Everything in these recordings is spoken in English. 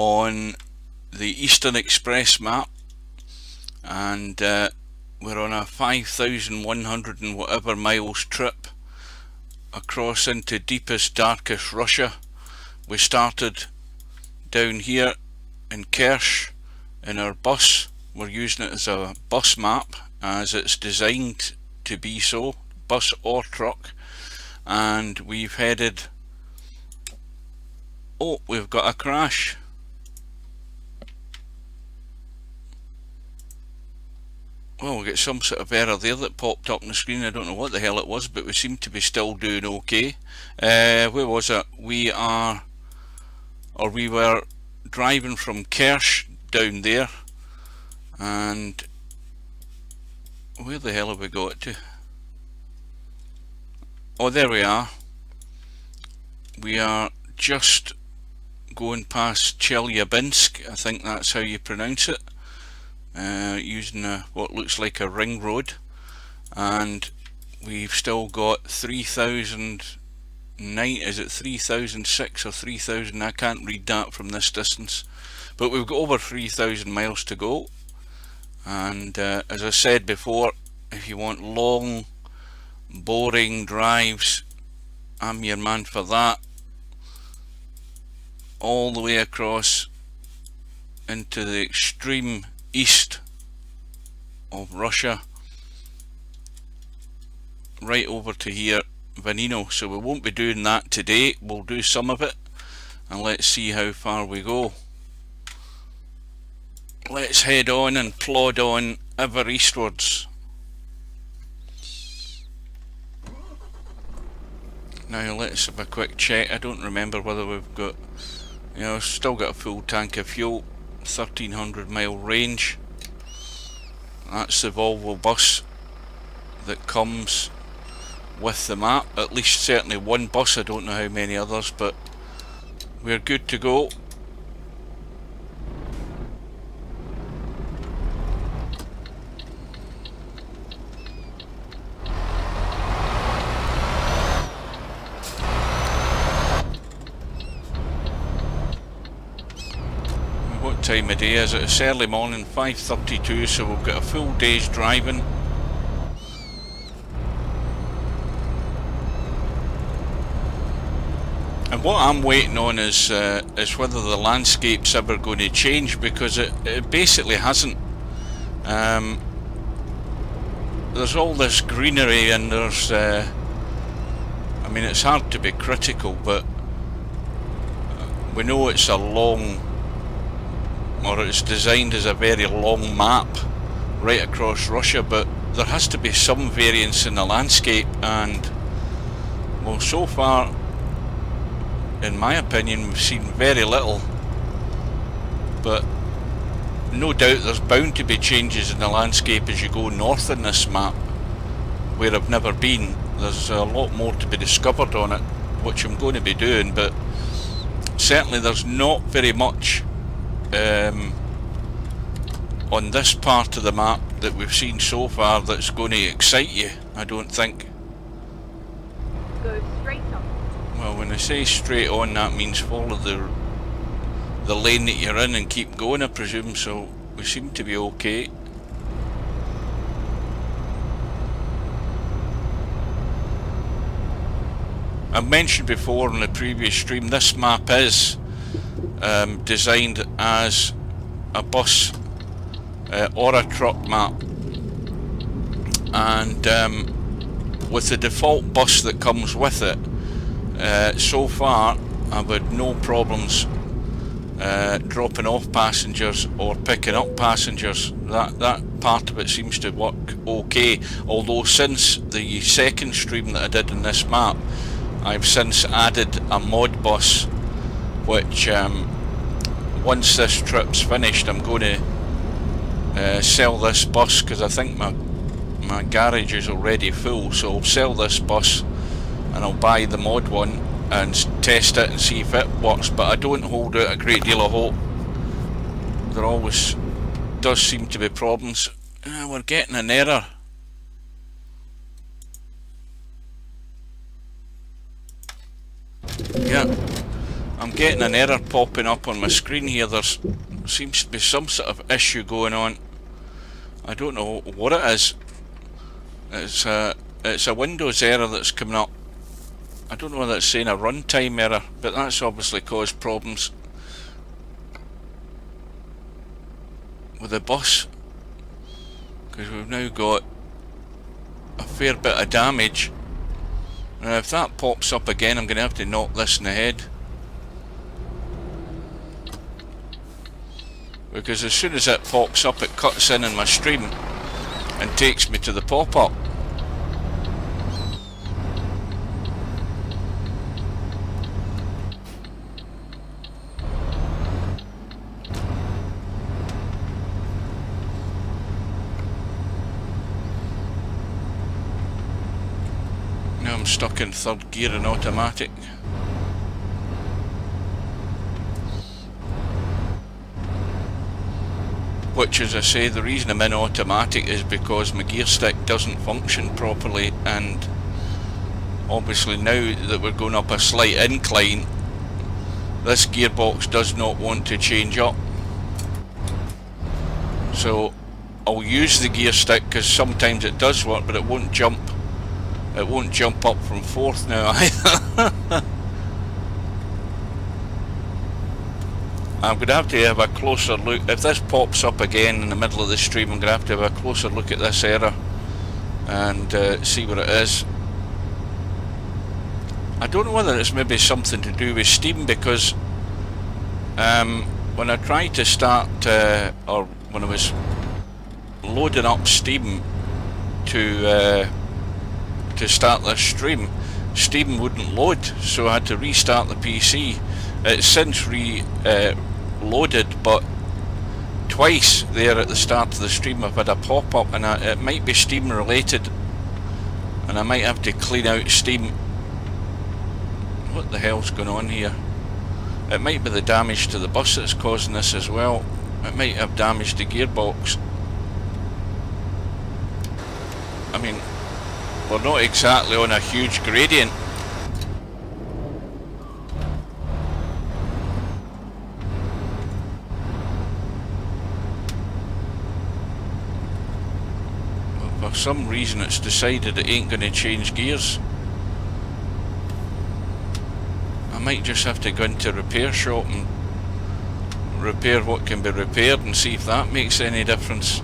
on the Eastern Express map, and we're on a 5,100 and whatever miles trip across into deepest, darkest Russia. We started down here in Kerch in our bus. We're using it as a bus map, as it's designed to be so, bus or truck, and we've headed... Oh, we've got a crash. Well, we get some sort of error there that popped up on the screen. I don't know what the hell it was, but we seem to be still doing okay. Where was it? We were driving from Kerch down there, and where the hell have we got to? Oh, there we are. We are just going past Chelyabinsk, I think that's how you pronounce it, using what looks like a ring road, and we've still got 3,009, is it 3,006 or 3,000? I can't read that from this distance, but we've got over 3,000 miles to go. And as I said before, if you want long, boring drives, I'm your man for that. All the way across into the extreme east of Russia, right over to here, Vanino. So we won't be doing that today. We'll do some of it, and let's see how far we go. Let's head on and plod on ever eastwards. Now let's have a quick check. I don't remember whether we've got, you know, still got a full tank of fuel, 1,300 mile range. That's the Volvo bus that comes with the map, at least certainly one bus. I don't know how many others, but we're good to go. What time of day is it? It's early morning, 5:32, so we've got a full day's driving. And what I'm waiting on is whether the landscape's ever going to change, because it basically hasn't. There's all this greenery, and there's I mean, it's hard to be critical, but we know it's a long, or it's designed as a very long map right across Russia, but there has to be some variance in the landscape, and well, so far, in my opinion, we've seen very little. But no doubt there's bound to be changes in the landscape as you go north in this map, where I've never been. There's a lot more to be discovered on it, which I'm going to be doing, but certainly there's not very much on this part of the map that we've seen so far that's going to excite you, I don't think. Go straight on. Well, when I say straight on, that means follow the lane that you're in and keep going, I presume, so we seem to be okay. I've mentioned before in the previous stream, this map is designed as a bus or a truck map, and with the default bus that comes with it, so far I've had no problems dropping off passengers or picking up passengers. That part of it seems to work okay, although since the second stream that I did in this map, I've since added a mod bus, which once this trip's finished, I'm going to sell this bus, because I think my garage is already full, so I'll sell this bus and I'll buy the mod one and test it and see if it works. But I don't hold out a great deal of hope. There always does seem to be problems. We're getting an error. Yeah, I'm getting an error popping up on my screen here. There seems to be some sort of issue going on. I don't know what it is. It's a Windows error that's coming up. I don't know whether it's saying a runtime error, but that's obviously caused problems with the bus, because we've now got a fair bit of damage. Now if that pops up again, I'm going to have to knock this in the head, because as soon as it pops up, it cuts in my stream and takes me to the pop-up. Now I'm stuck in third gear in automatic. Which, as I say, the reason I'm in automatic is because my gear stick doesn't function properly, and obviously now that we're going up a slight incline, this gearbox does not want to change up. So I'll use the gear stick because sometimes it does work, but it won't jump. It won't jump up from fourth now either. I'm going to have a closer look. If this pops up again in the middle of the stream, I'm going to have a closer look at this error and see what it is. I don't know whether it's maybe something to do with Steam, because when I tried to start, or when I was loading up Steam to start this stream, Steam wouldn't load, so I had to restart the PC. It's since loaded, but twice there at the start of the stream I've had a pop-up, and it might be Steam related, and I might have to clean out Steam. What the hell's going on here? It might be the damage to the bus that's causing this as well. It might have damaged the gearbox. I mean, we're not exactly on a huge gradient. But for some reason it's decided it ain't going to change gears. I might just have to go into a repair shop and repair what can be repaired and see if that makes any difference.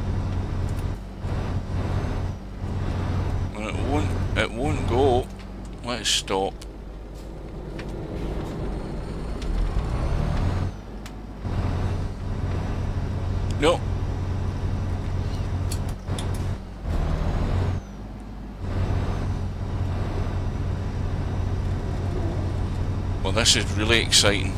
It won't go. Let's stop. No. Well, this is really exciting.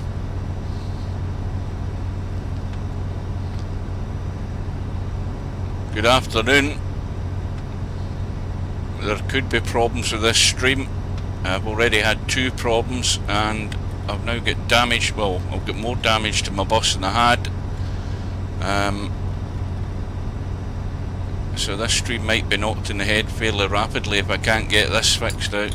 Good afternoon. There could be problems with this stream. I've already had 2 problems, and I've now got damage. Well, I've got more damage to my bus than I had. So this stream might be knocked in the head fairly rapidly if I can't get this fixed out.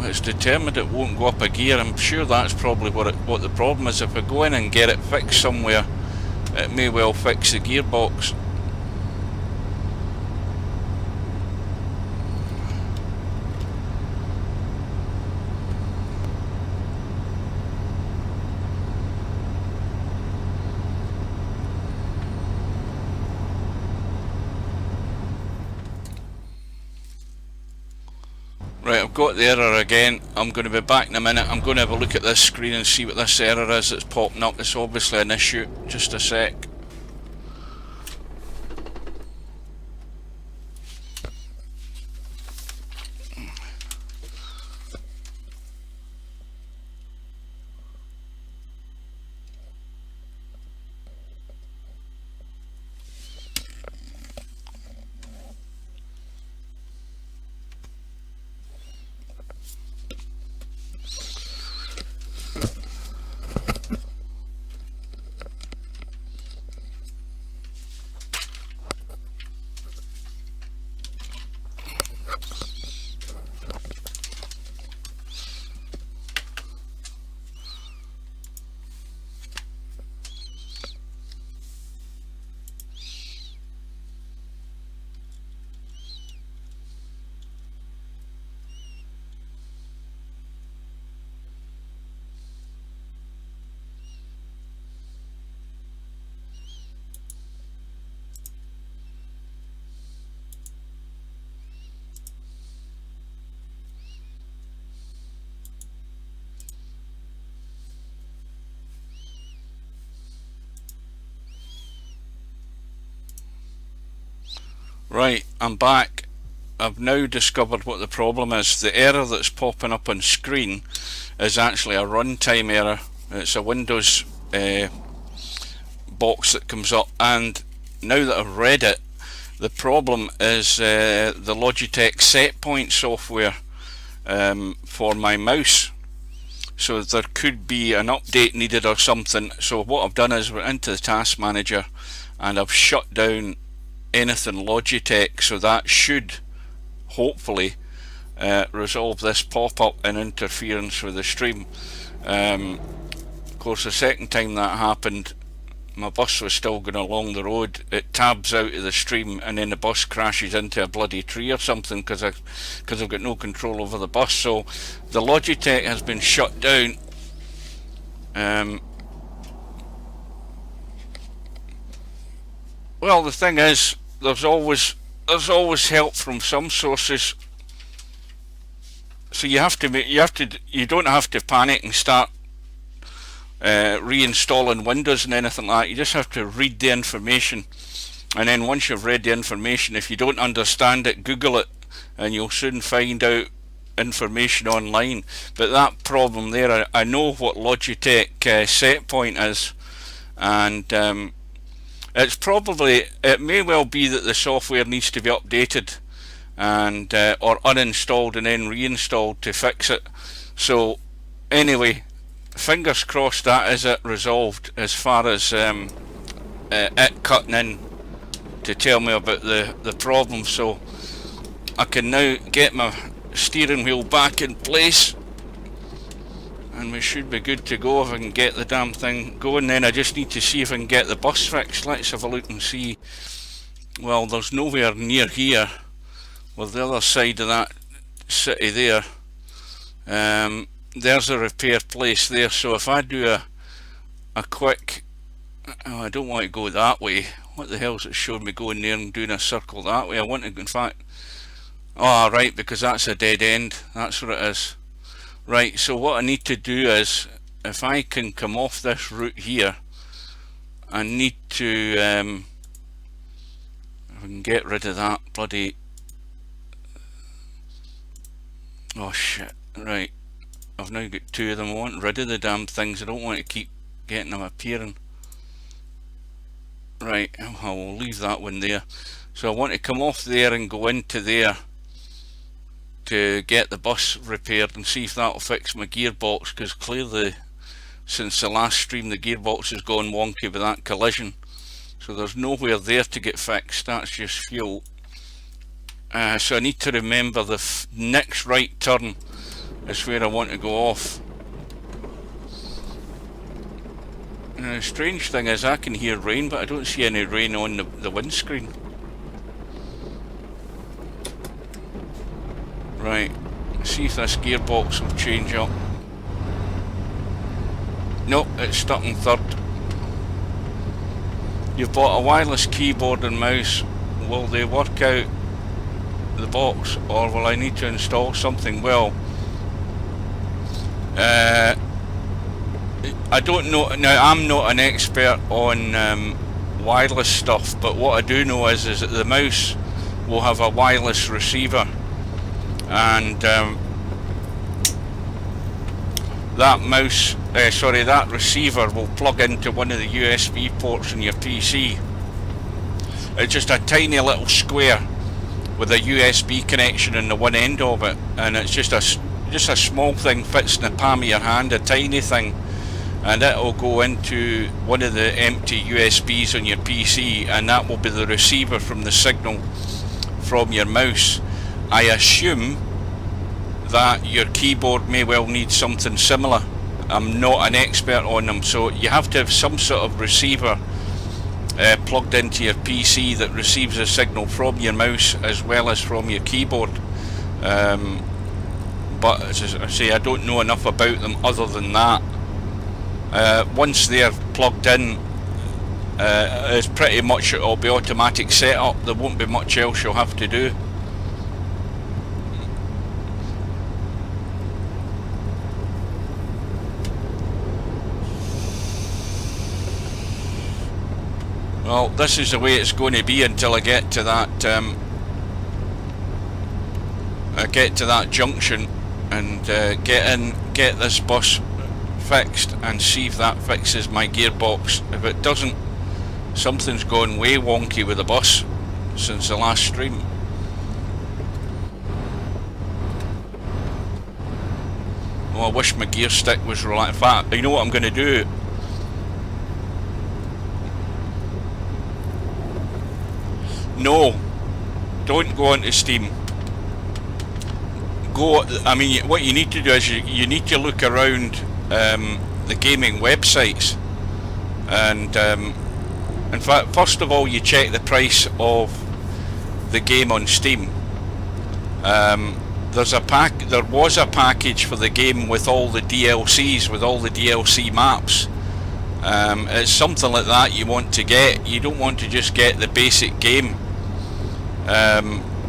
It's determined it won't go up a gear. I'm sure that's probably what the problem is. If I go in and get it fixed somewhere, it may well fix the gearbox. Right, I've got the error again. I'm going to be back in a minute. I'm going to have a look at this screen and see what this error is that's popping up. It's obviously an issue. Just a sec. Right, I'm back. I've now discovered what the problem is. The error that's popping up on screen is actually a runtime error. It's a Windows box that comes up, and now that I've read it, the problem is the Logitech set point software for my mouse. So there could be an update needed or something. So what I've done is we're into the task manager and I've shut down anything Logitech, so that should hopefully resolve this pop-up and interference with the stream. Of course, the second time that happened, my bus was still going along the road. It tabs out of the stream and then the bus crashes into a bloody tree or something because I've got no control over the bus. So the Logitech has been shut down. Well, the thing is, there's always help from some sources. So you don't have to panic and start reinstalling Windows and anything like that. You just have to read the information, and then once you've read the information, if you don't understand it, Google it and you'll soon find out information online. But that problem there, I know what Logitech set point is, and it may well be that the software needs to be updated and or uninstalled and then reinstalled to fix it. So anyway, fingers crossed that is it resolved as far as it cutting in to tell me about the problem, so I can now get my steering wheel back in place and we should be good to go if I can get the damn thing going. Then I just need to see if I can get the bus fixed. Let's have a look and see. Well, there's nowhere near here with the other side of that city there. There's a repair place there, so if I do a quick, oh, I don't want to go that way. What the hell's it showing me going there and doing a circle that way? I want to, in fact, oh right, because that's a dead end, that's what it is. Right, so what I need to do is, if I can come off this route here, I need to if I can get rid of that bloody, oh shit, right, I've now got two of them. I want rid of the damn things, I don't want to keep getting them appearing. Right, I will leave that one there. So I want to come off there and go into there to get the bus repaired and see if that'll fix my gearbox, because clearly since the last stream the gearbox has gone wonky with that collision. So there's nowhere there to get fixed, that's just fuel. So I need to remember the next right turn is where I want to go off. The strange thing is I can hear rain, but I don't see any rain on the windscreen. Right, see if this gearbox will change up. Nope, it's stuck in third. You've bought a wireless keyboard and mouse. Will they work out the box, or will I need to install something? Well, I don't know. Now, I'm not an expert on wireless stuff, but what I do know is that the mouse will have a wireless receiver, and that receiver will plug into one of the USB ports in your PC. It's just a tiny little square with a USB connection in the one end of it, and it's just a small thing, fits in the palm of your hand, a tiny thing, and it'll go into one of the empty USBs on your PC, and that will be the receiver from the signal from your mouse. I assume that your keyboard may well need something similar. I'm not an expert on them, so you have to have some sort of receiver plugged into your PC that receives a signal from your mouse as well as from your keyboard. But as I say, I don't know enough about them other than that. Once they're plugged in, it's pretty much, it'll be automatic setup. There won't be much else you'll have to do. Well, this is the way it's going to be until I get to that junction and get this bus fixed and see if that fixes my gearbox. If it doesn't, something's gone way wonky with the bus since the last stream. Oh, I wish my gear stick was relaxed. In fact, you know what I'm going to do? No, don't go onto Steam. I mean, what you need to do is you need to look around the gaming websites, and in fact, first of all, you check the price of the game on Steam. There was a package for the game with all the DLCs, with all the DLC maps. It's something like that you want to get. You don't want to just get the basic game.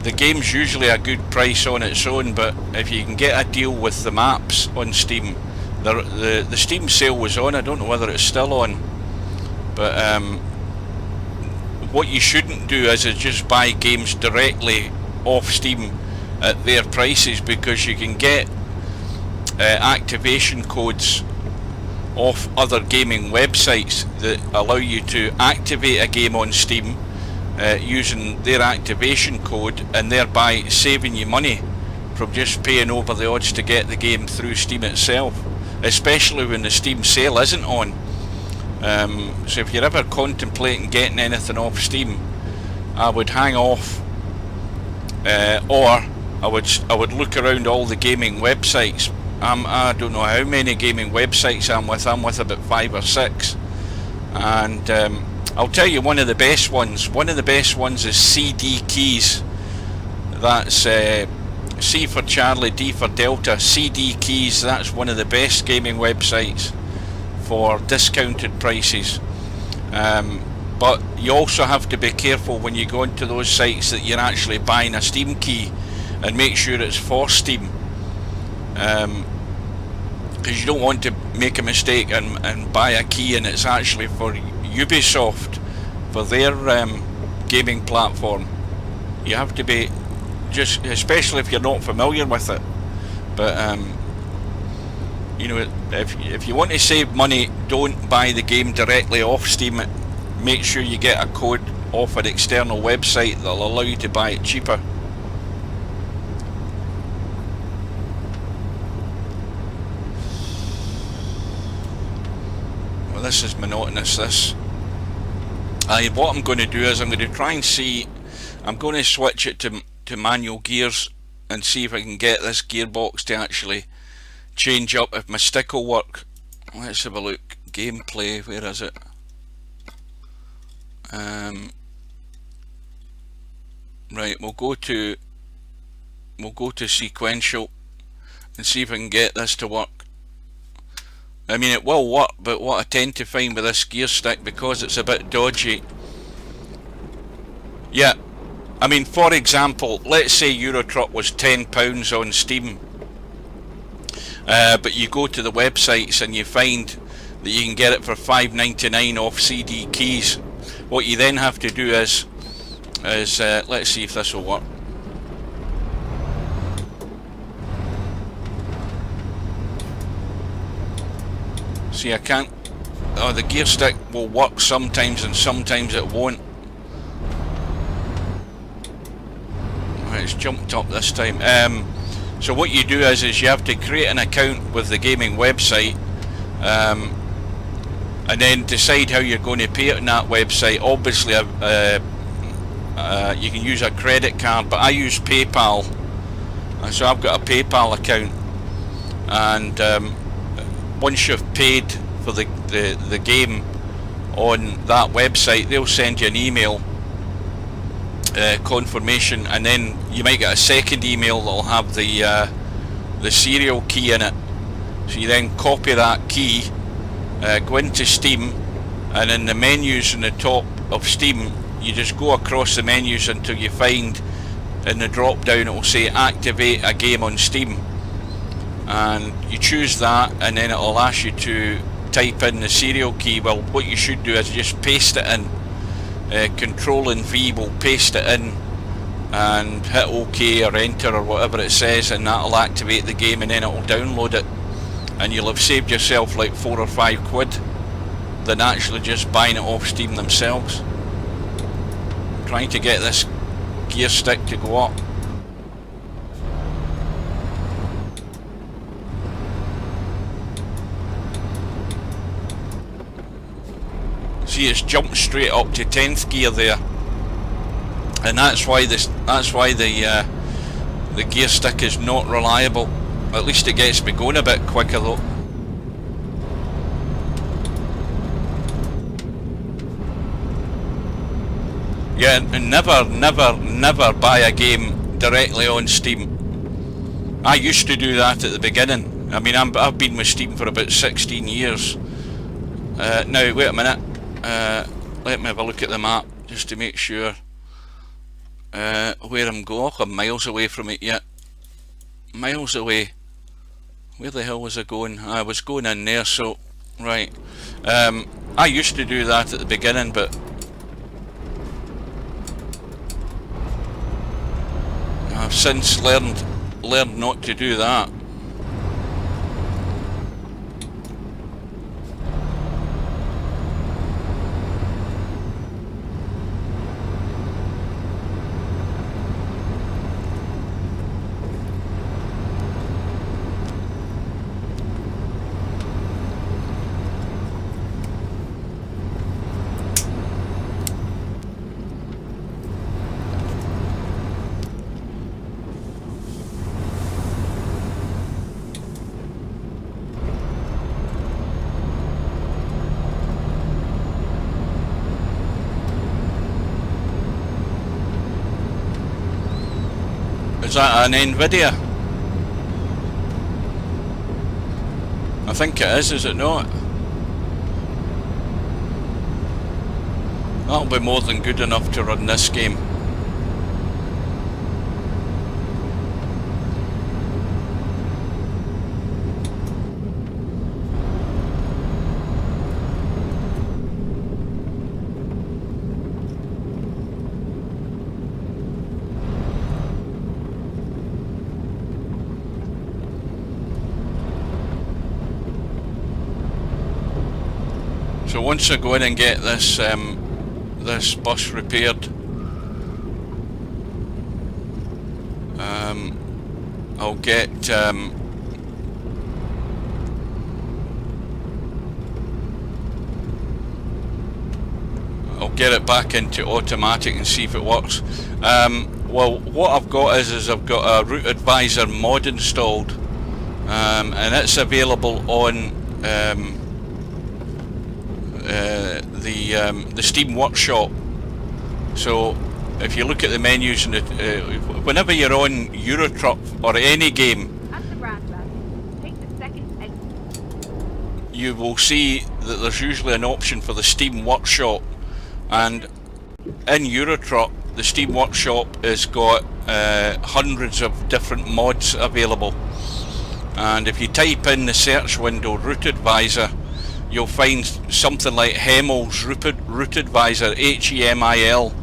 The game's usually a good price on its own, but if you can get a deal with the maps on Steam, the Steam sale was on. I don't know whether it's still on, but what you shouldn't do is just buy games directly off Steam at their prices, because you can get activation codes off other gaming websites that allow you to activate a game on Steam using their activation code, and thereby saving you money from just paying over the odds to get the game through Steam itself, especially when the Steam sale isn't on. So if you're ever contemplating getting anything off Steam, I would hang off, or I would look around all the gaming websites. I don't know how many gaming websites I'm with. I'm with about 5 or 6, and I'll tell you one of the best ones. One of the best ones is CD Keys. That's C for Charlie, D for Delta. CD Keys. That's one of the best gaming websites for discounted prices. But you also have to be careful when you go into those sites that you're actually buying a Steam key, and make sure it's for Steam, because you don't want to make a mistake and buy a key and it's actually for Ubisoft, for their gaming platform. You have to be, just especially if you're not familiar with it. But you know, if you want to save money, don't buy the game directly off Steam. Make sure you get a code off an external website that'll allow you to buy it cheaper. Well, this is monotonous, this. What I'm going to do is I'm going to try and see, I'm going to switch it to manual gears and see if I can get this gearbox to actually change up, if my stick will work. Let's have a look. Gameplay, where is it? Right, we'll go to sequential and see if I can get this to work. I mean, it will work, but what I tend to find with this gear stick, because it's a bit dodgy. Yeah, I mean, for example, let's say Euro Truck was £10 on Steam, but you go to the websites and you find that you can get it for $5.99 off CD Keys. What you then have to do is let's see if this will work. See, I can't. Oh, the gear stick will work sometimes and sometimes it won't. Right, it's jumped up this time. So what you do is you have to create an account with the gaming website, and then decide how you're going to pay it on that website. Obviously, you can use a credit card, but I use PayPal, and so I've got a PayPal account, and once you've paid for the game on that website, they'll send you an email confirmation, and then you might get a second email that'll have the serial key in it. So you then copy that key, go into Steam, and in the menus in the top of Steam, you just go across the menus until you find in the drop down it will say activate a game on Steam, and you choose that, and then it will ask you to type in the serial key. Well, what you should do is just paste it in, Controlling V will paste it in and hit OK or enter or whatever it says, and that'll activate the game, and then it'll download it, and you'll have saved yourself like £4 or £5 than actually just buying it off Steam themselves. I'm trying to get this gear stick to go up. See, it's jumped straight up to 10th gear there, and that's why the gear stick is not reliable. At least it gets me going a bit quicker though. Yeah, and never buy a game directly on Steam. I used to do that at the beginning. I mean, I've been with Steam for about 16 years. Now, wait a minute. Let me have a look at the map just to make sure where I'm going. I'm miles away from it yet. Miles away. Where the hell was I going? I was going in there, so right. I used to do that at the beginning, but I've since learned not to do that. Is that an NVIDIA? I think it is it not? That'll be more than good enough to run this game. So once I go in and get this this bus repaired, I'll get it back into automatic and see if it works. Well, what I've got is I've got a Route Advisor mod installed, and it's available on the Steam Workshop. So if you look at the menus and whenever you're on Eurotruck or any game, you will see that there's usually an option for the Steam Workshop, and in Eurotruck the Steam Workshop has got hundreds of different mods available, and if you type in the search window Route Advisor, you'll find something like Hemel's Route Advisor, H-E-M-I-L,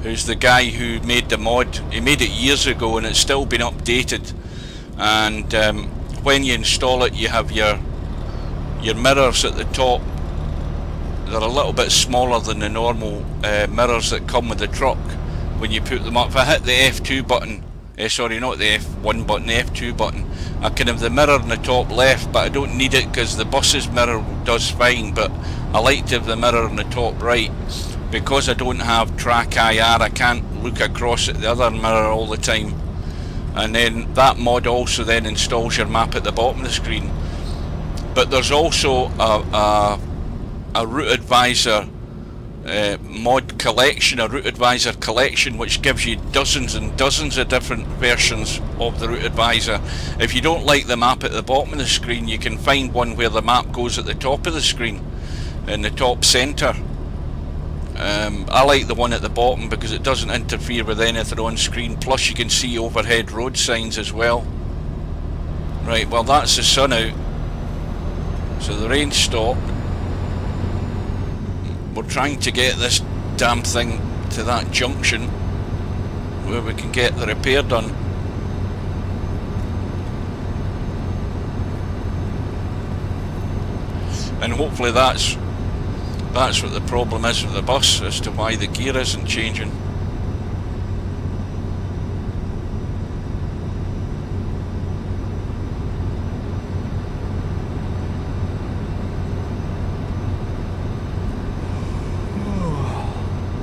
who's the guy who made the mod. He made it years ago and it's still been updated, and when you install it you have your mirrors at the top. They're a little bit smaller than the normal mirrors that come with the truck when you put them up. If I hit the F2 button, sorry, not the F1 button, the F2 button, I can have the mirror in the top left, but I don't need it because the bus's mirror does fine, but I like to have the mirror in the top right. Because I don't have track IR, I can't look across at the other mirror all the time. And then that mod also then installs your map at the bottom of the screen. But there's also a Route Advisor mod collection, a Route Advisor collection, which gives you dozens and dozens of different versions of the Route Advisor. If you don't like the map at the bottom of the screen, you can find one where the map goes at the top of the screen, in the top centre. I like the one at the bottom because it doesn't interfere with anything on screen, plus you can see overhead road signs as well. Right, well that's the sun out, so the rain stopped. We're trying to get this damn thing to that junction where we can get the repair done. And hopefully that's what the problem is with the bus, as to why the gear isn't changing.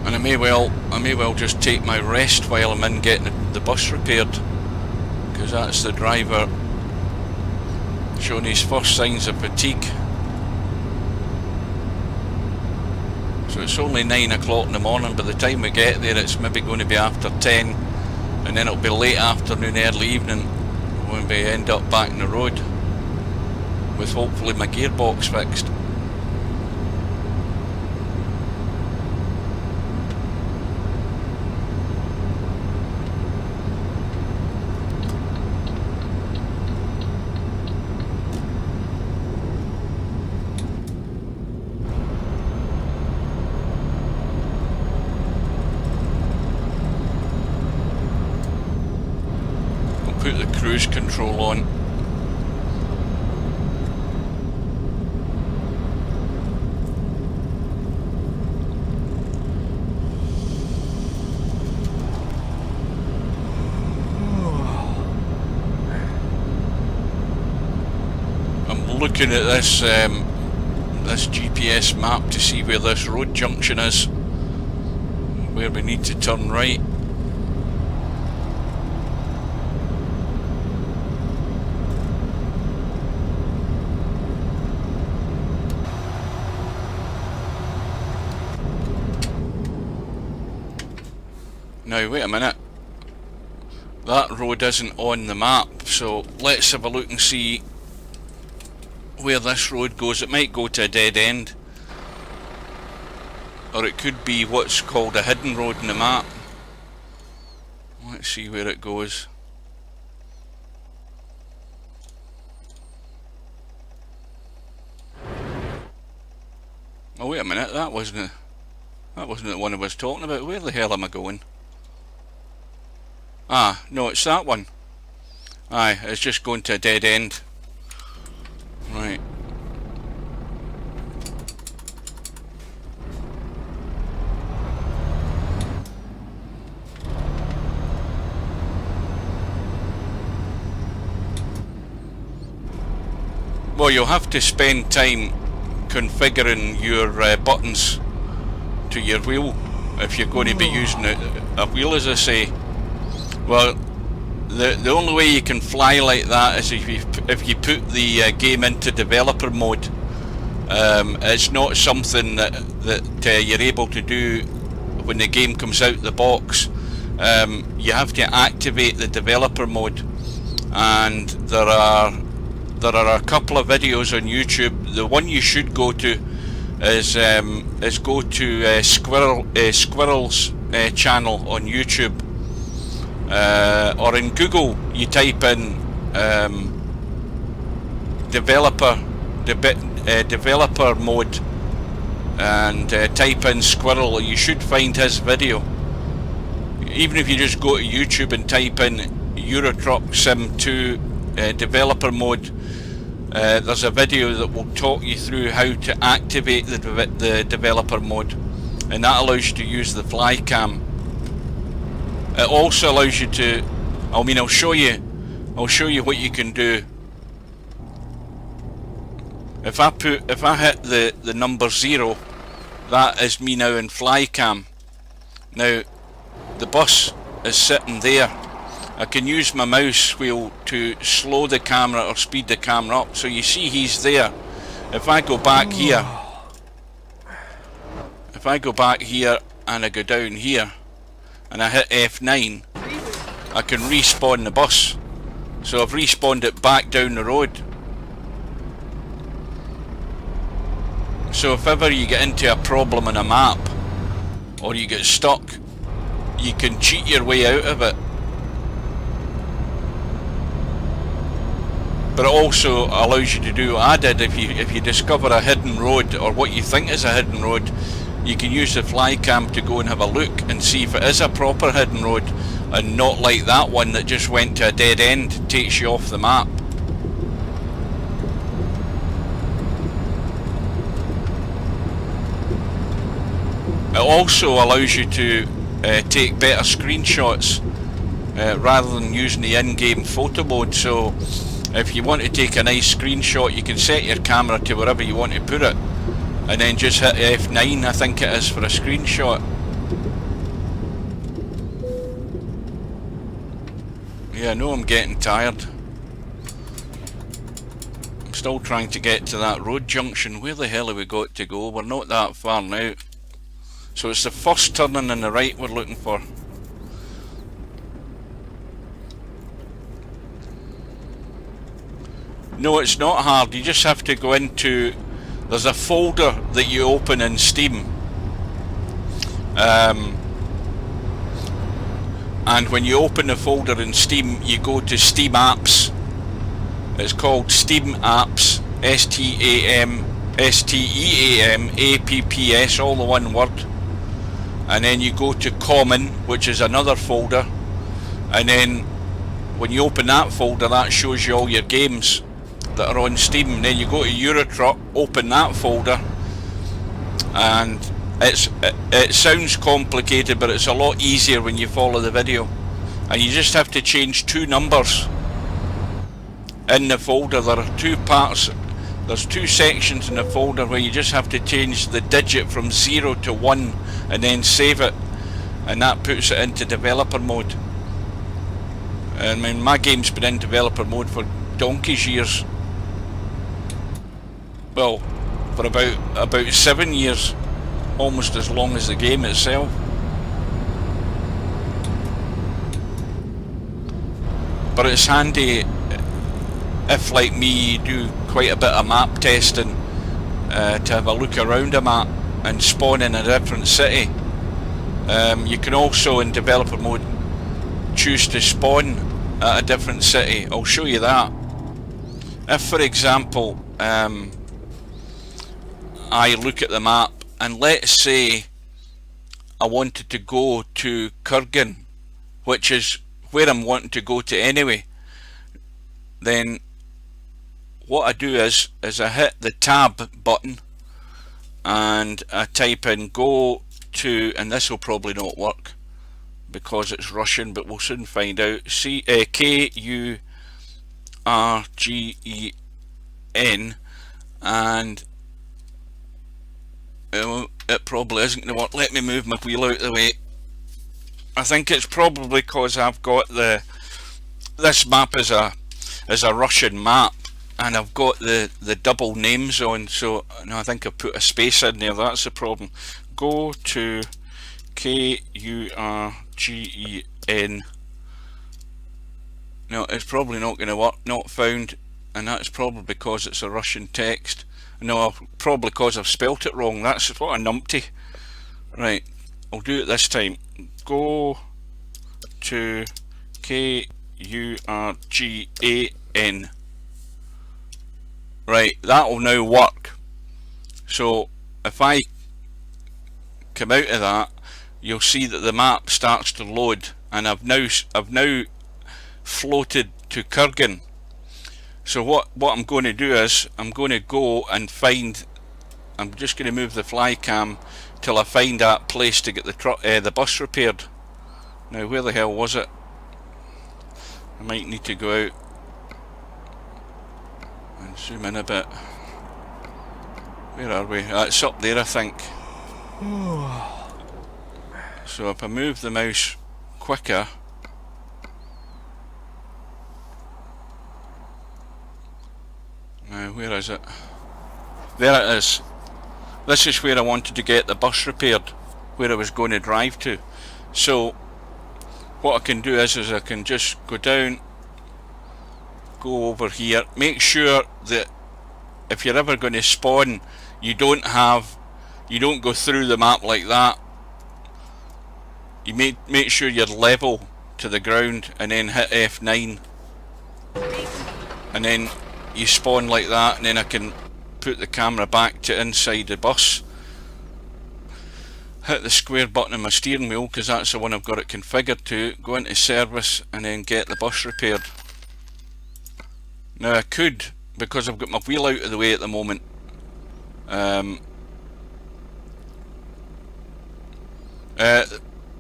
And I may well just take my rest while I'm in getting the bus repaired, because that's the driver showing his first signs of fatigue. So it's only 9 o'clock in the morning. By the time we get there, it's maybe going to be after 10, and then it'll be late afternoon, early evening when we end up back on the road with hopefully my gearbox fixed. Put the cruise control on. I'm looking at this this GPS map to see where this road junction is, where we need to turn right. Now wait a minute, that road isn't on the map, so let's have a look and see where this road goes. It might go to a dead end, or it could be what's called a hidden road in the map. Let's see where it goes. Oh wait a minute, that wasn't the one I was talking about. Where the hell am I going? Ah, no, it's that one. Aye, it's just going to a dead end. Right. Well, you'll have to spend time configuring your buttons to your wheel if you're going to be using a wheel, as I say. Well, the only way you can fly like that is if you put the game into developer mode. It's not something that you're able to do when the game comes out the box. You have to activate the developer mode, and there are a couple of videos on YouTube. The one you should go to is go to Squirrel's channel on YouTube. Or in Google you type in developer mode and type in Squirrel. You should find his video. Even if you just go to YouTube and type in Euro Truck Sim 2 developer mode, there's a video that will talk you through how to activate the developer mode, and that allows you to use the fly cam. It also allows you to, I'll show you what you can do. If I hit the number 0, that is me now in fly cam. Now the bus is sitting there. I can use my mouse wheel to slow the camera or speed the camera up, so you see he's there. If I go back here, and I go down here and I hit F9, I can respawn the bus. So I've respawned it back down the road. So if ever you get into a problem on a map, or you get stuck, you can cheat your way out of it. But it also allows you to do what I did. If you discover a hidden road, or what you think is a hidden road, you can use the fly cam to go and have a look and see if it is a proper hidden road and not like that one that just went to a dead end, takes you off the map. It also allows you to take better screenshots rather than using the in-game photo mode. So if you want to take a nice screenshot, you can set your camera to wherever you want to put it and then just hit F9, I think it is, for a screenshot. Yeah, I know I'm getting tired. I'm still trying to get to that road junction. Where the hell have we got to go? We're not that far now. So it's the first turning on the right we're looking for. No, it's not hard. You just have to go into... There's a folder that you open in Steam. And when you open the folder in Steam, you go to Steam Apps. It's called Steam Apps. STEAM-APPS, all the one word. And then you go to Common, which is another folder, and then when you open that folder, that shows you all your games that are on Steam. And then you go to Eurotruck, open that folder, and it sounds complicated, but it's a lot easier when you follow the video. And you just have to change 2 numbers in the folder. There are 2 parts. There's 2 sections in the folder where you just have to change the digit from 0 to 1 and then save it, and that puts it into developer mode. I mean, my game's been in developer mode for donkey's years. Well, for about 7 years, almost as long as the game itself. But it's handy if, like me, you do quite a bit of map testing to have a look around a map and spawn in a different city. You can also, in developer mode, choose to spawn at a different city. I'll show you that. If, for example, I look at the map and let's say I wanted to go to Kurgan, which is where I'm wanting to go to anyway, then what I do is I hit the tab button and I type in go to, and this will probably not work because it's Russian, but we'll soon find out. K-U-R-G-E-N, and it probably isn't going to work. Let me move my wheel out of the way. I think it's probably because I've got this map is a Russian map, and I've got the double names on, so no, I think I put a space in there. That's the problem. Go to K-U-R-G-E-N. No, it's probably not going to work. Not found, and that's probably because it's a Russian text. No, probably because I've spelt it wrong. That's what a numpty. Right, I'll do it this time. Go to K-U-R-G-A-N. Right, that will now work. So if I come out of that, you'll see that the map starts to load, and I've now floated to Kurgan. So what I'm going to do is I'm going to go and find. I'm just going to move the fly cam till I find that place to get the bus repaired. Now, where the hell was it? I might need to go out and zoom in a bit. Where are we? It's up there, I think. So if I move the mouse quicker, now where is it? There it is. This is where I wanted to get the bus repaired, where I was going to drive to. So what I can do is I can just go down, go over here, make sure that if you're ever going to spawn, you don't go through the map like that. You make sure you're level to the ground, and then hit F9, and then you spawn like that, and then I can put the camera back to inside the bus. hit the square button on my steering wheel because that's the one I've got it configured to, go into service and then get the bus repaired. Now I could, because I've got my wheel out of the way at the moment,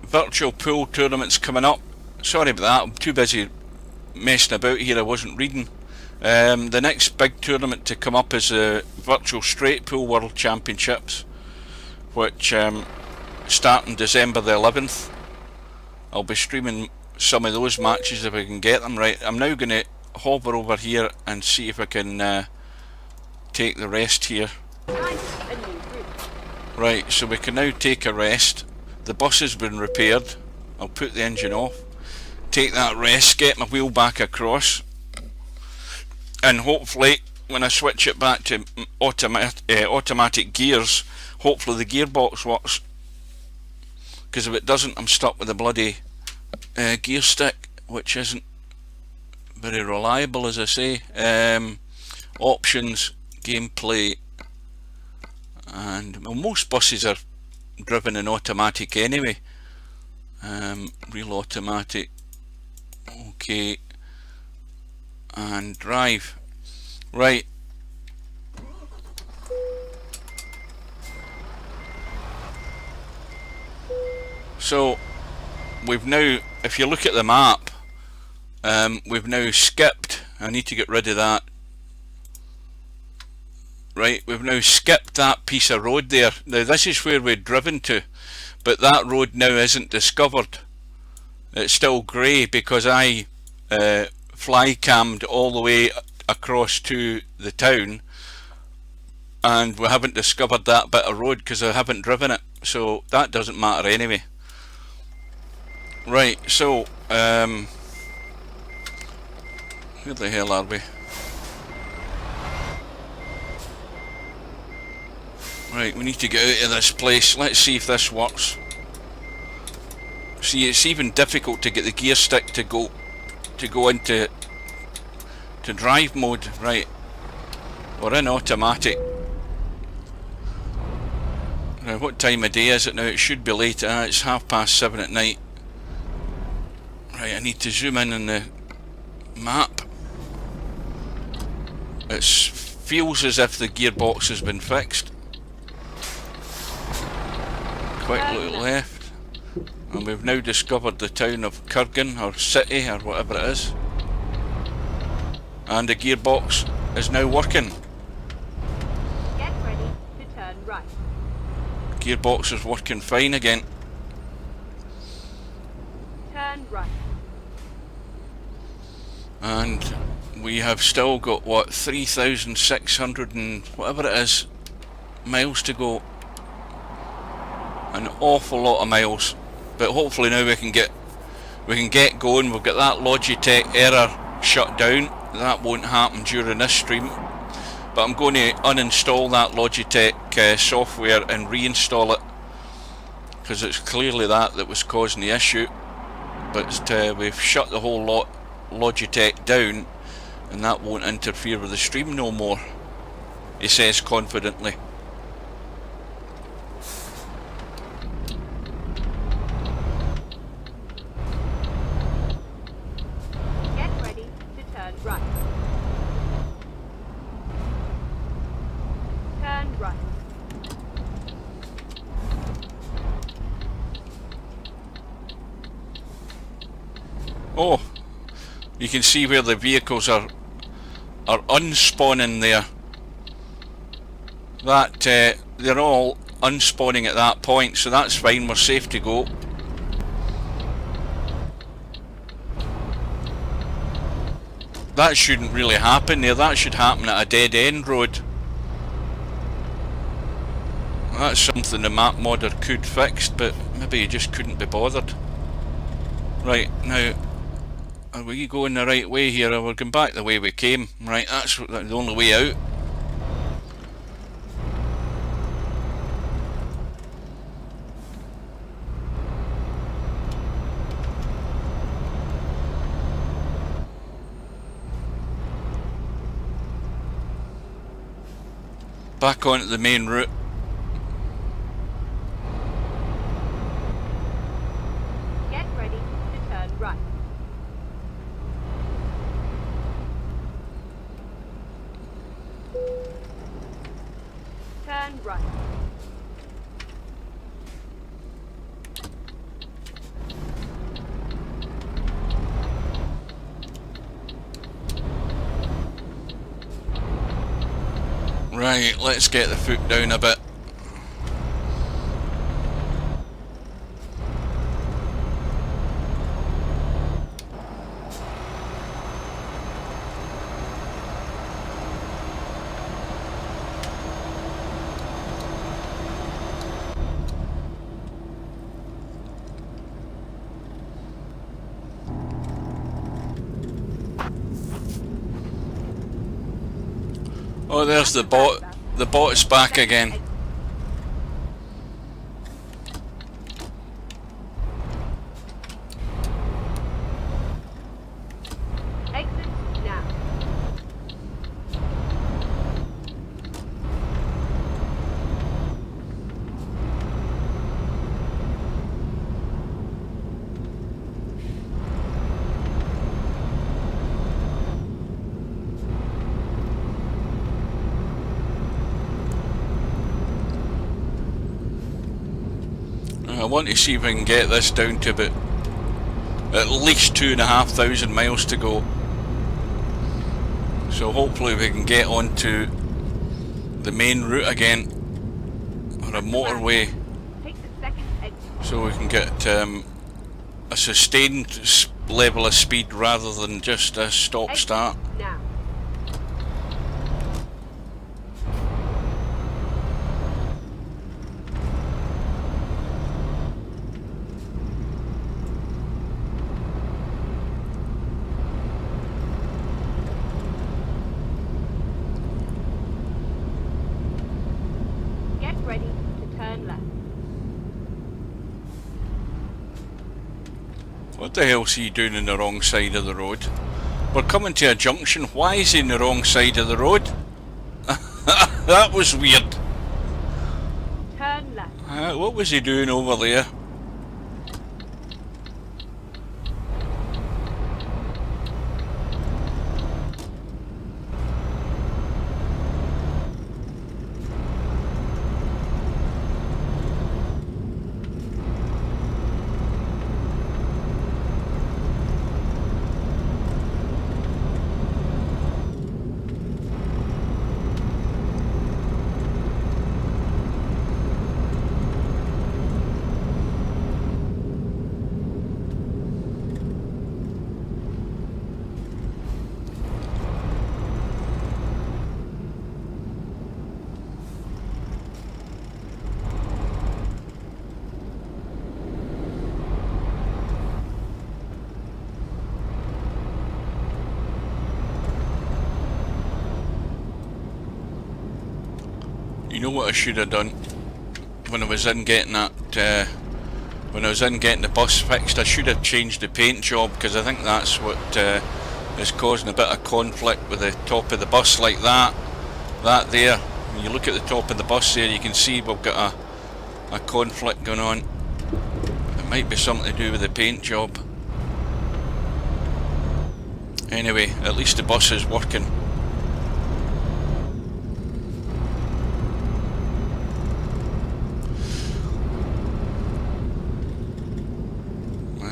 virtual pool tournaments coming up. Sorry about that, I'm too busy messing about here, I wasn't reading. The next big tournament to come up is the Virtual Straight Pool World Championships, which start on December the 11th. I'll be streaming some of those matches if I can get them right. I'm now going to hover over here and see if I can take the rest here. Right, so we can now take a rest. The bus has been repaired. I'll put the engine off, take that rest, get my wheel back across, and hopefully when I switch it back to automatic gears, hopefully the gearbox works, because if it doesn't I'm stuck with the bloody gear stick, which isn't very reliable, as I say. Options, gameplay, and well, most buses are driven in automatic anyway. Real automatic, okay, and drive. Right, so we've now, if you look at the map, we've now skipped, I need to get rid of that. Right, we've now skipped that piece of road there. Now this is where we'd driven to, but that road now isn't discovered. It's still grey because I fly cammed all the way across to the town, and we haven't discovered that bit of road because I haven't driven it, so that doesn't matter anyway. Right, so where the hell are we? Right, we need to get out of this place. Let's see if this works. See, it's even difficult to get the gear stick to go into drive mode. Right, we're in automatic. Now, what time of day is it now? It should be late. It's 7:30 at night. Right, I need to zoom in on the map. It feels as if the gearbox has been fixed. Quick look left, and we've now discovered the town of Kurgan, or city, or whatever it is, and the gearbox is now working. Get ready to turn right. Gearbox is working fine again. Turn right. And we have still got, what, 3,600 and whatever it is miles to go. An awful lot of miles, but hopefully now we can get going. We've got that Logitech error shut down. That won't happen during this stream, but I'm going to uninstall that Logitech software and reinstall it, because it's clearly that was causing the issue. But we've shut the whole lot Logitech down, and that won't interfere with the stream no more, he says confidently. Right. Turn right. Oh, you can see where the vehicles are unspawning there. That they're all unspawning at that point, so that's fine, we're safe to go. That shouldn't really happen there, that should happen at a dead end road. That's something the map modder could fix, but maybe he just couldn't be bothered. Right, now, are we going the right way here? We're going back the way we came. Right, that's the only way out. Back onto the main route. turn right. Right, let's get the foot down a bit. Oh, there's the bot. The bot is back again. Exit now. I want to see if I can get this down to about at least 2,500 miles to go. So hopefully we can get onto the main route again, or a motorway, Take the second exit. so we can get a sustained level of speed rather than just a stop-start. Exit now. Get ready to turn left. What the hell's he doing on the wrong side of the road? We're coming to a junction. Why is he on the wrong side of the road? That was weird. Turn left. What was he doing over there? You know what I should have done when I was in getting that, when I was in getting the bus fixed? I should have changed the paint job, because I think that's what is causing a bit of conflict with the top of the bus, like that there. When you look at the top of the bus there, you can see we've got a conflict going on. It might be something to do with the paint job. Anyway, at least the bus is working.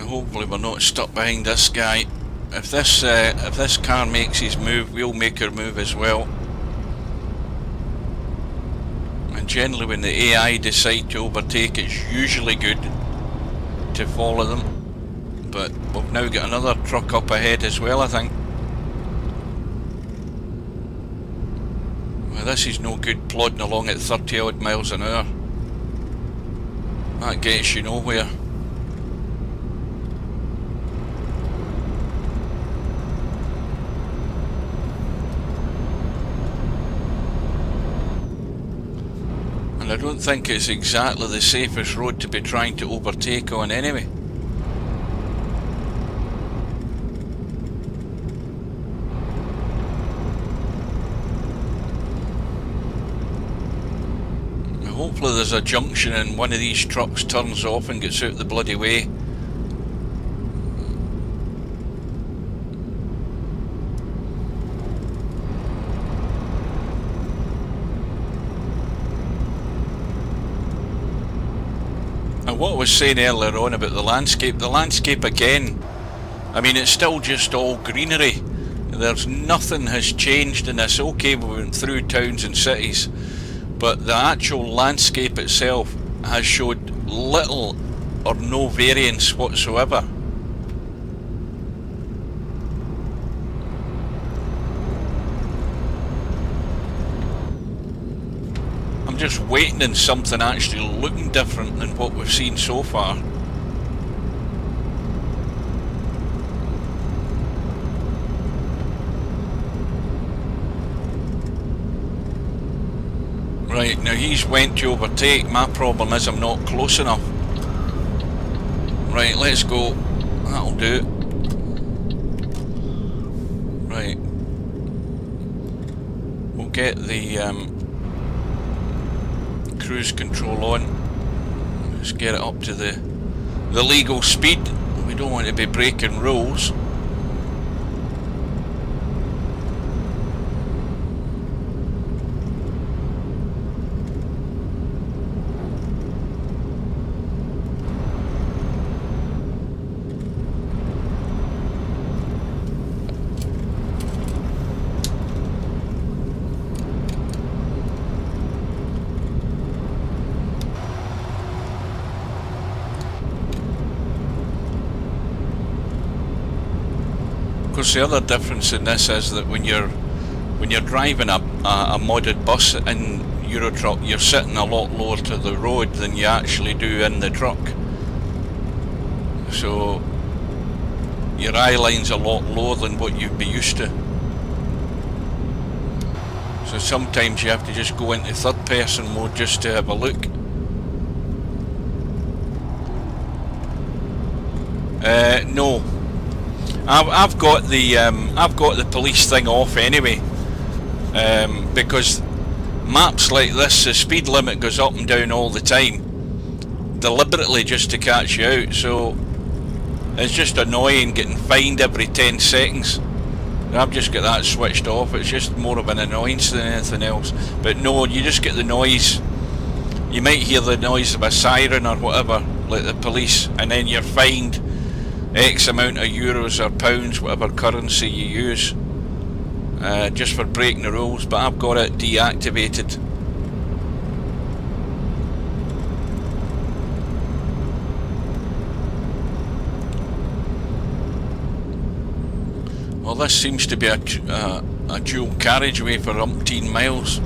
Hopefully we're not stuck behind this guy. If this car makes his move, we'll make our move as well. And generally when the AI decide to overtake, it's usually good to follow them. But we've now got another truck up ahead as well, I think. Well, this is no good plodding along at 30 odd miles an hour. That gets you nowhere. I don't think it's exactly the safest road to be trying to overtake on anyway. Now hopefully there's a junction and one of these trucks turns off and gets out the bloody way. what I was saying earlier on about the landscape again, I mean, it's still just all greenery. There's nothing has changed in this. Okay, we went through towns and cities, but the actual landscape itself has showed little or no variance whatsoever. I'm just waiting on something actually looking different than what we've seen so far. Right, now he's went to overtake. My problem is I'm not close enough. Right, let's go. That'll do it. Right. We'll get the cruise control on. Let's get it up to the legal speed. We don't want to be breaking rules. Of course, the other difference in this is that when you're driving a modded bus in Eurotruck, you're sitting a lot lower to the road than you actually do in the truck. So your eye line's a lot lower than what you'd be used to. So sometimes you have to just go into third person mode just to have a look. No. I've got the police thing off anyway, because maps like this, the speed limit goes up and down all the time, deliberately just to catch you out. So it's just annoying getting fined every 10 seconds. I've just got that switched off. It's just more of an annoyance than anything else. But no, you just get the noise. You might hear the noise of a siren or whatever, like the police, and then you're fined X amount of euros or pounds, whatever currency you use, just for breaking the rules. But I've got it deactivated. Well, this seems to be a dual carriageway for umpteen miles.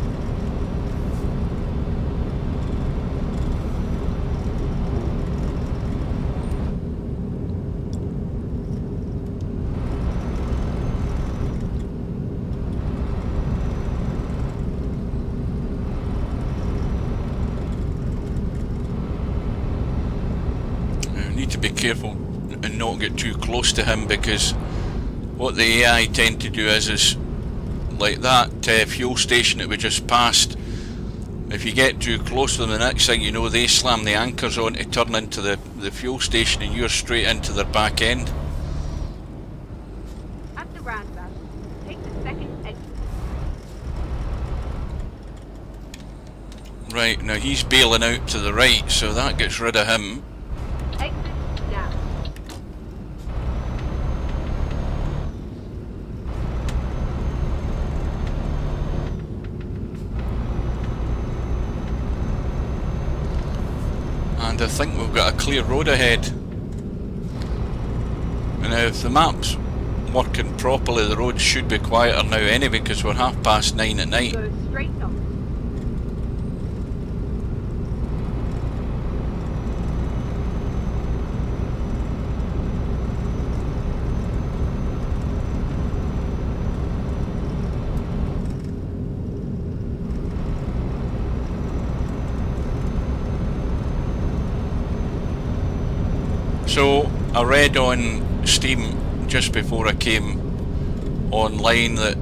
To be careful and not get too close to him, because what the AI tend to do is like that fuel station that we just passed. If you get too close to them, the next thing you know, they slam the anchors on to turn into the fuel station, and you're straight into their back end. At the roundabout, take the second exit. Right, now he's bailing out to the right, so that gets rid of him. Exit now. And I think we've got a clear road ahead. And now if the map's working properly, the road should be quieter now anyway, because we're 9:30 at night. Go straight on. So I read on Steam just before I came online that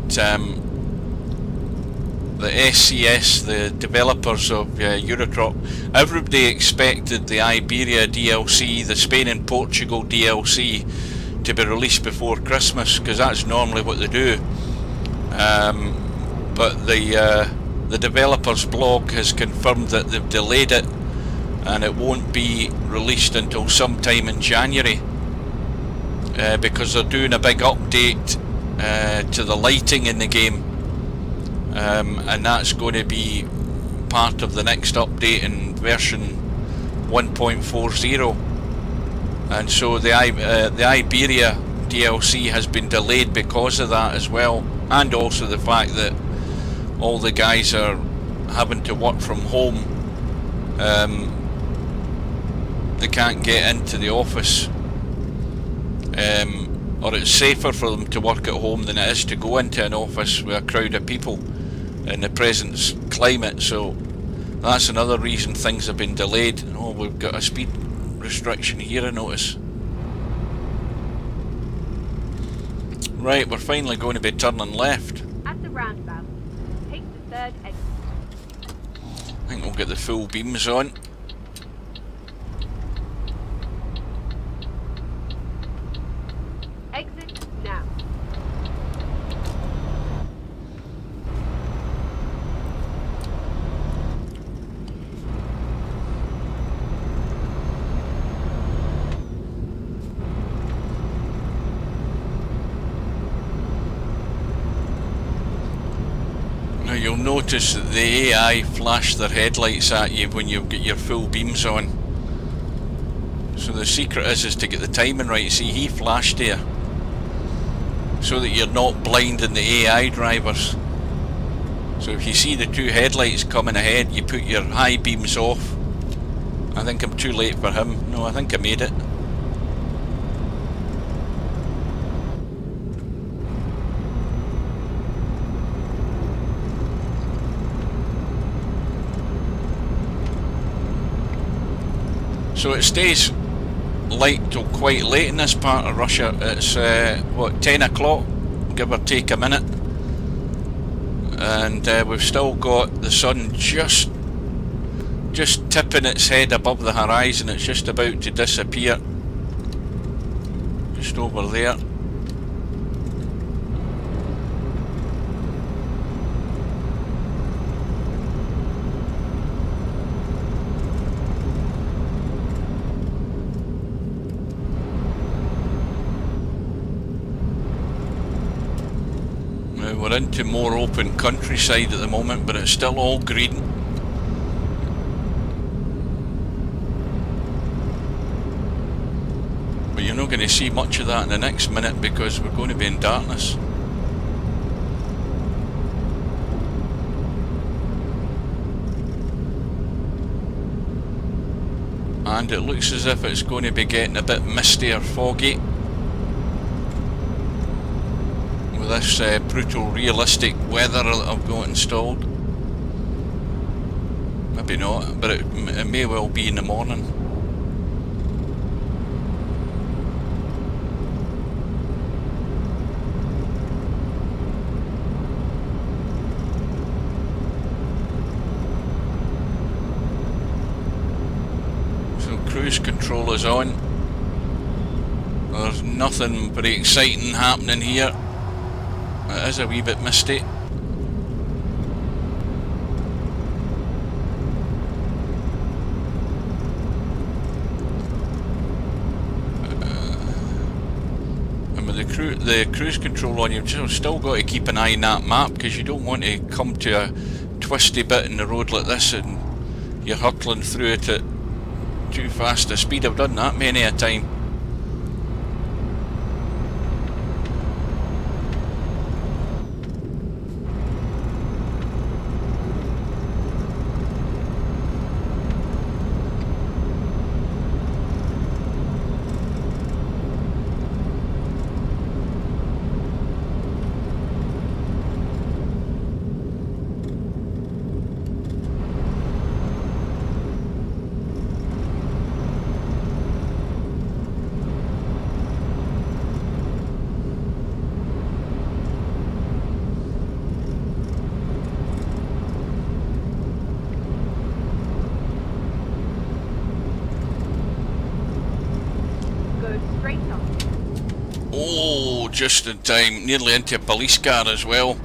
the SCS, the developers of Eurotruck, everybody expected the Iberia DLC, the Spain and Portugal DLC, to be released before Christmas, because that's normally what they do. But the developers blog has confirmed that they've delayed it and it won't be released until sometime in January, because they're doing a big update to the lighting in the game, and that's going to be part of the next update in version 1.40, and so the Iberia DLC has been delayed because of that as well, and also the fact that all the guys are having to work from home. They can't get into the office, or it's safer for them to work at home than it is to go into an office with a crowd of people in the present climate. So that's another reason things have been delayed. Oh, we've got a speed restriction here, I notice. Right, we're finally going to be turning left. At the roundabout, take the third exit. I think we'll get the full beams on. Exit now. Now you'll notice that the AI flash their headlights at you when you get your full beams on. So the secret is to get the timing right. See, he flashed here so that you're not blinding the AI drivers. So if you see the two headlights coming ahead, you put your high beams off. I think I'm too late for him. No, I think I made it. So it stays light till quite late in this part of Russia. It's what, 10 o'clock, give or take a minute, and we've still got the sun just tipping its head above the horizon. It's just about to disappear, just over there. We're into more open countryside at the moment, but it's still all green. But you're not going to see much of that in the next minute because we're going to be in darkness. And it looks as if it's going to be getting a bit misty or foggy with this brutal realistic weather that I've got installed. Maybe not, but it may well be in the morning. So cruise control is on. There's nothing very exciting happening here. It is a wee bit misty. And with the cruise control on, you've still got to keep an eye on that map, because you don't want to come to a twisty bit in the road like this and you're hurtling through it at too fast a speed. I've done that many a time. Oh, just in time, nearly into a police car as well.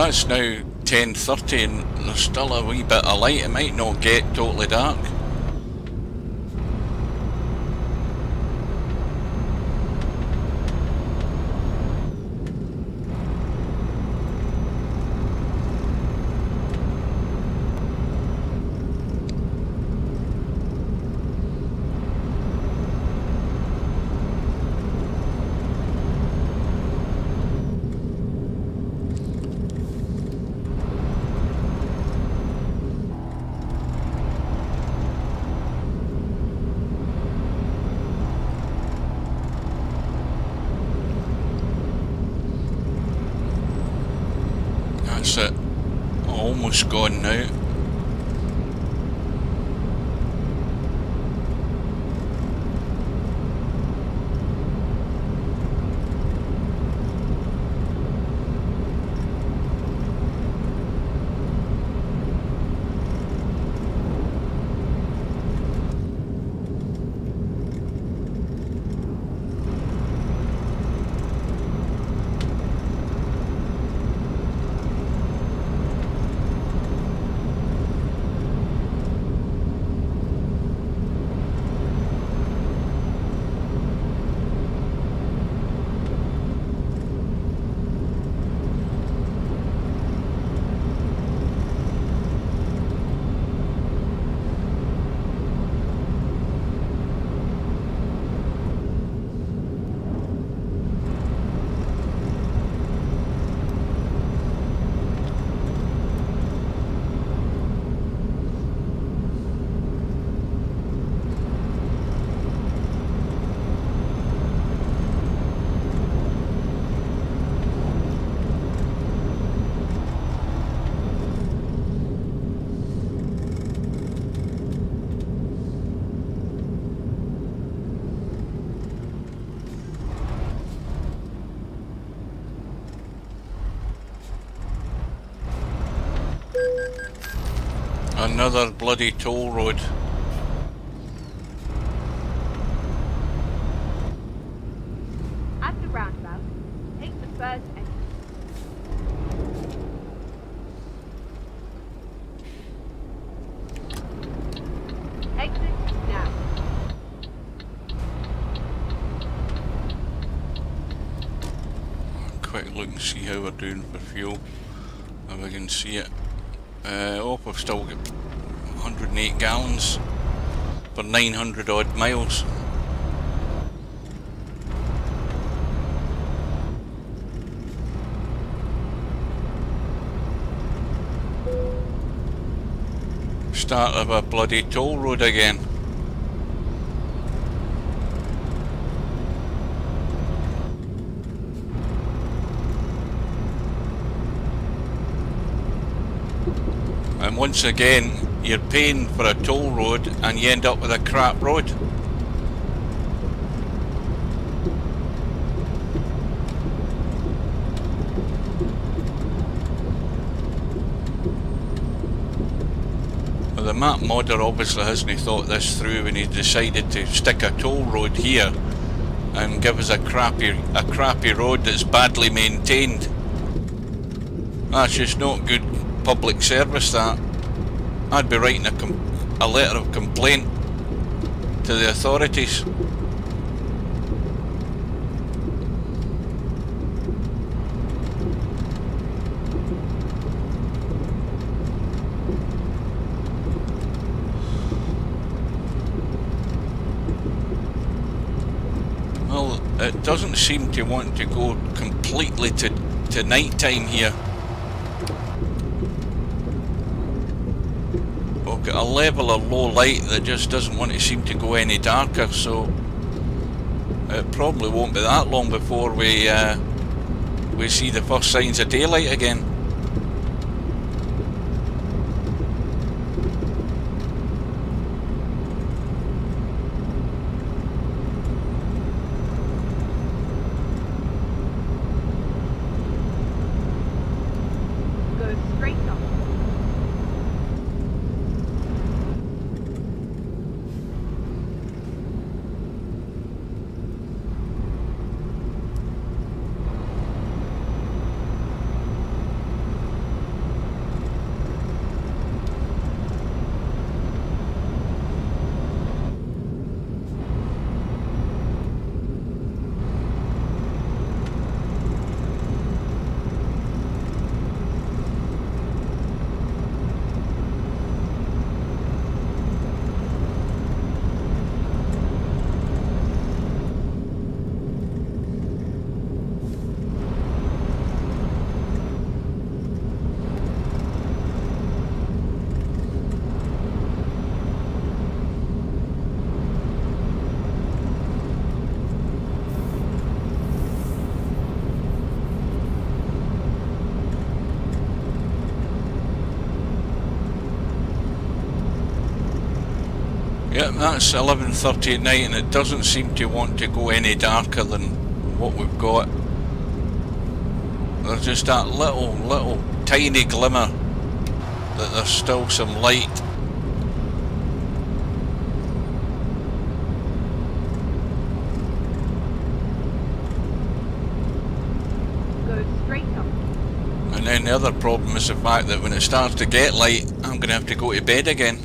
Well, it's now 10:30 and there's still a wee bit of light. It might not get totally dark. That's it. Almost gone now. Another bloody toll road. At the roundabout, take the first exit. Exit now. Quick look and see how we're doing for fuel. If I can see it. Oh, we've still got 108 gallons for 900 odd miles. Start of a bloody toll road again. And once again, you're paying for a toll road and you end up with a crap road. Well, the map modder obviously hasn't thought this through when he decided to stick a toll road here and give us a crappy road that's badly maintained. That's just not good public service, that. I'd be writing a letter of complaint to the authorities. Well, it doesn't seem to want to go completely to night time here. We've got a level of low light that just doesn't want to seem to go any darker, so it probably won't be that long before we see the first signs of daylight again. Go straight up. That's 11:30 at night, and it doesn't seem to want to go any darker than what we've got. There's just that little tiny glimmer that there's still some light. Go straight up. And then the other problem is the fact that when it starts to get light, I'm going to have to go to bed again.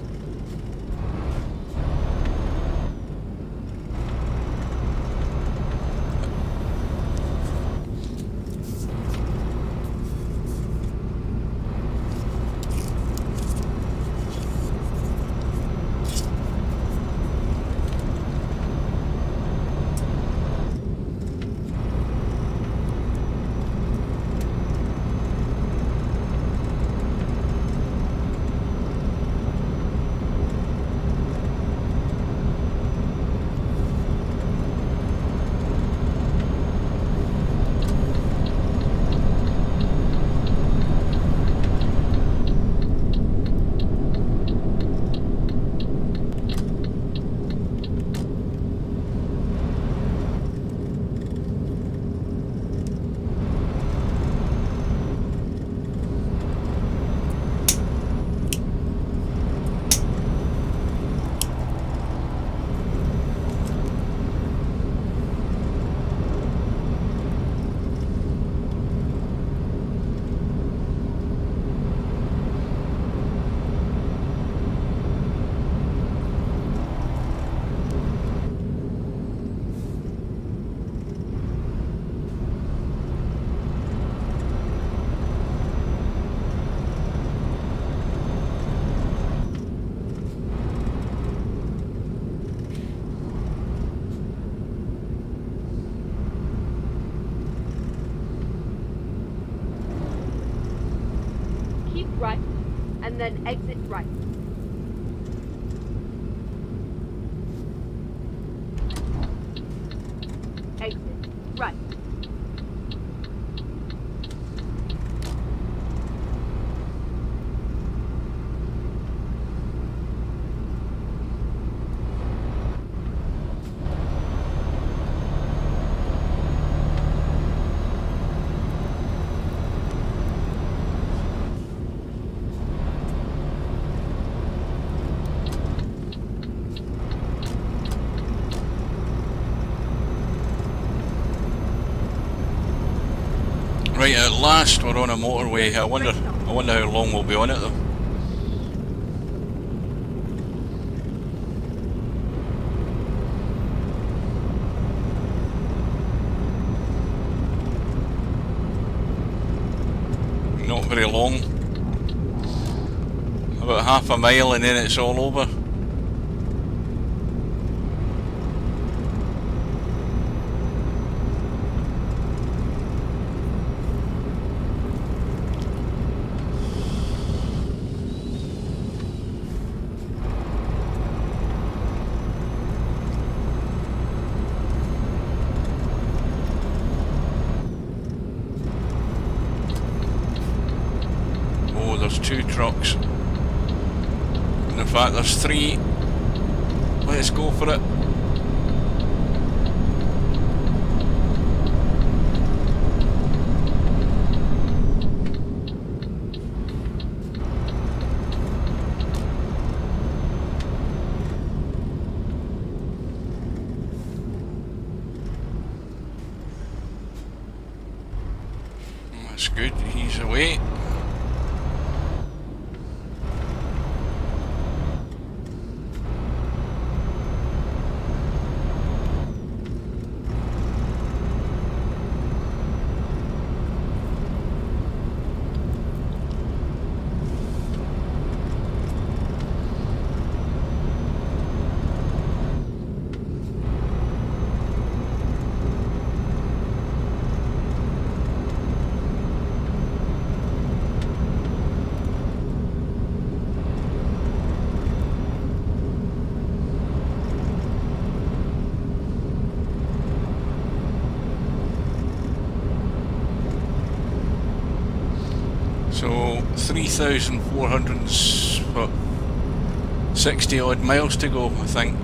Right, and then exit right. Exit right. Right, at last we're on a motorway. I wonder how long we'll be on it though. Not very long. About half a mile and then it's all over. There's 2 trucks. And in fact there's 3. Let's go for it. That's good, he's away. So 3,476 60 odd miles to go, I think.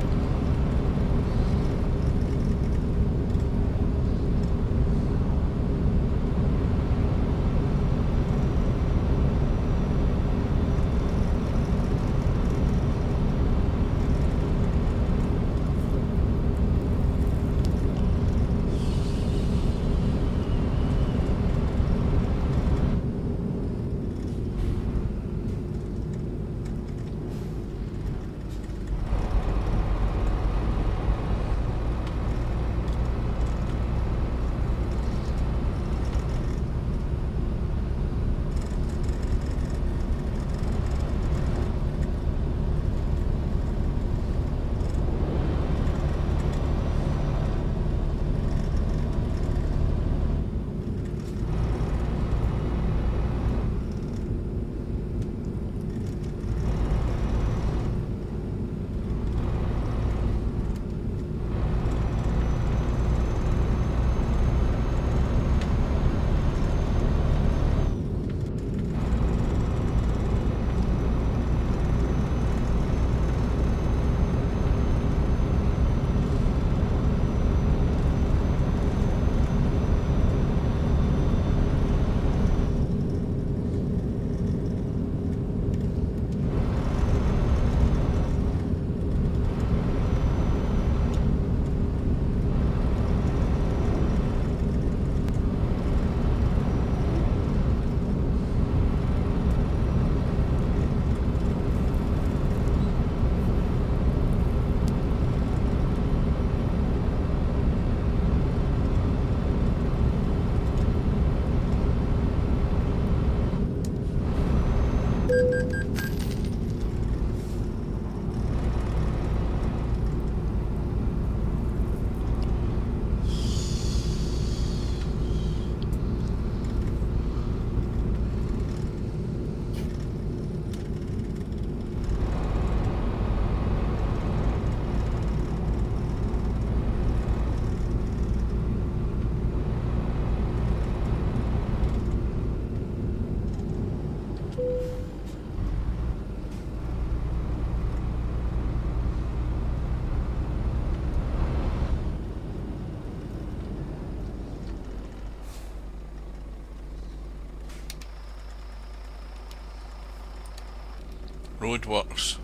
Roadworks.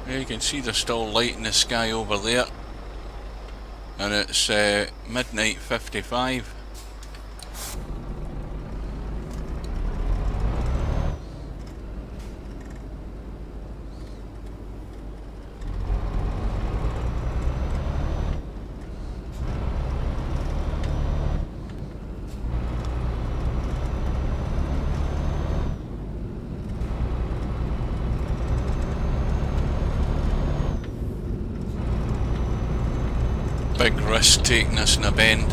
Yeah, you can see there's still light in the sky over there. And it's midnight 55. Big risk taking us in a bend.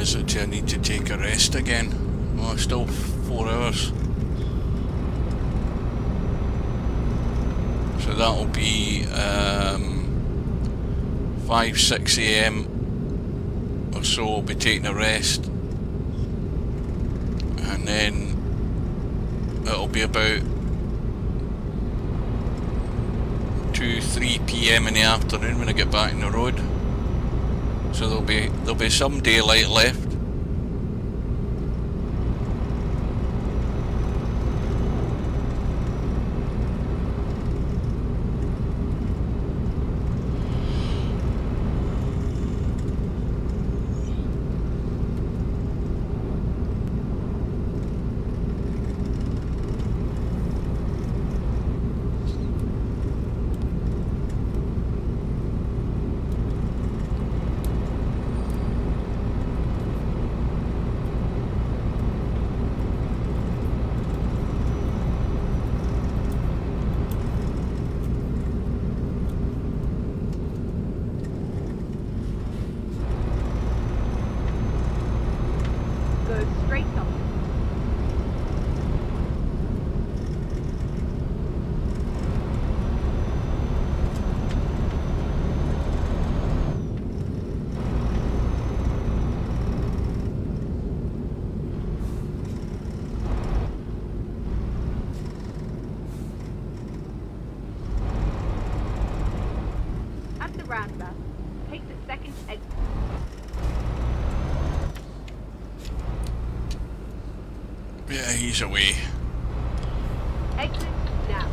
is it till I need to take a rest again? Well, still 4 hours. So that'll be 5, 6 AM or so. I'll be taking a rest, and then it'll be about 2, 3 PM in the afternoon when I get back on the road. So there'll be some daylight left. Go straight up. At the roundabout, take the second exit. Yeah, he's away. Exit now.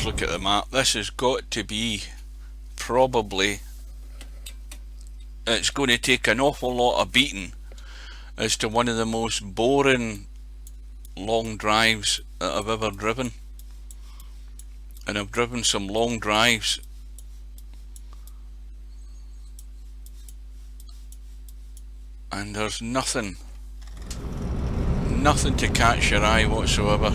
Look at the map. This has got to be probably, it's going to take an awful lot of beating as to one of the most boring long drives that I've ever driven. And I've driven some long drives and there's nothing to catch your eye whatsoever.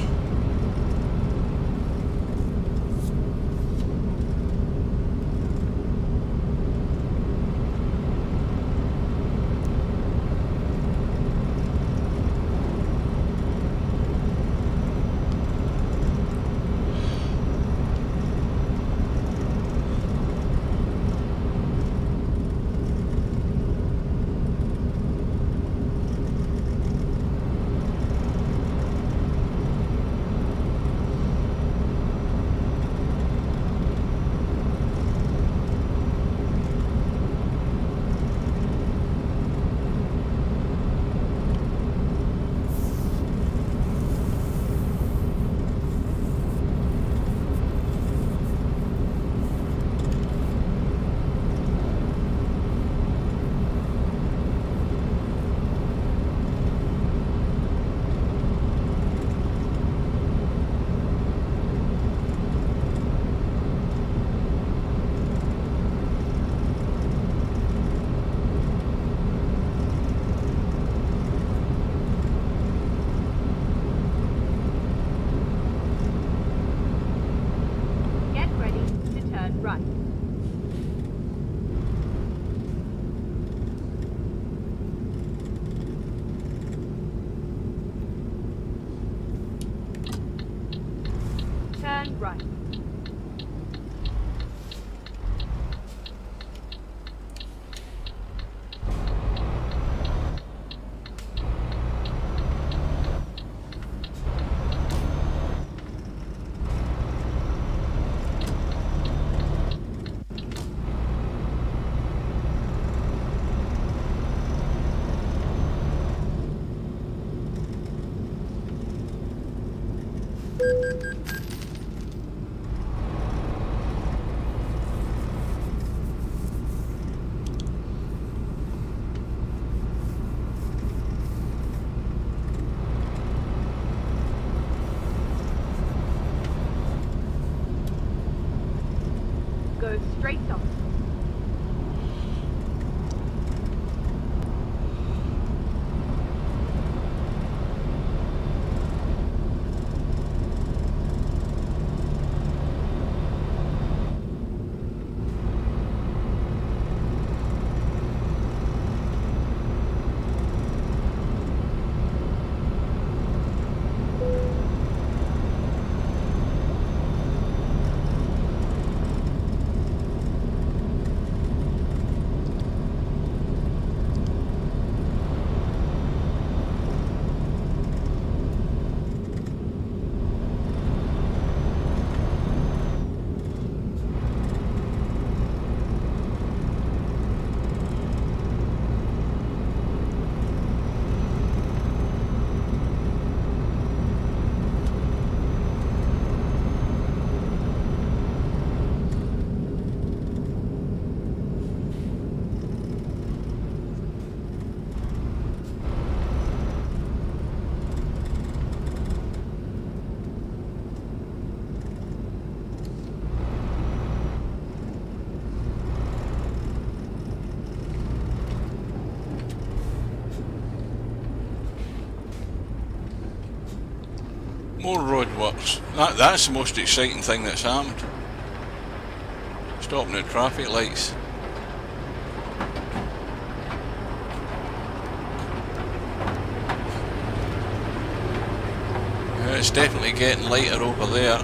Turn right. Turn right. Go straight on. More roadworks. That's the most exciting thing that's happened. Stopping at traffic lights. Yeah, it's definitely getting lighter over there.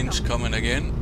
train's coming again.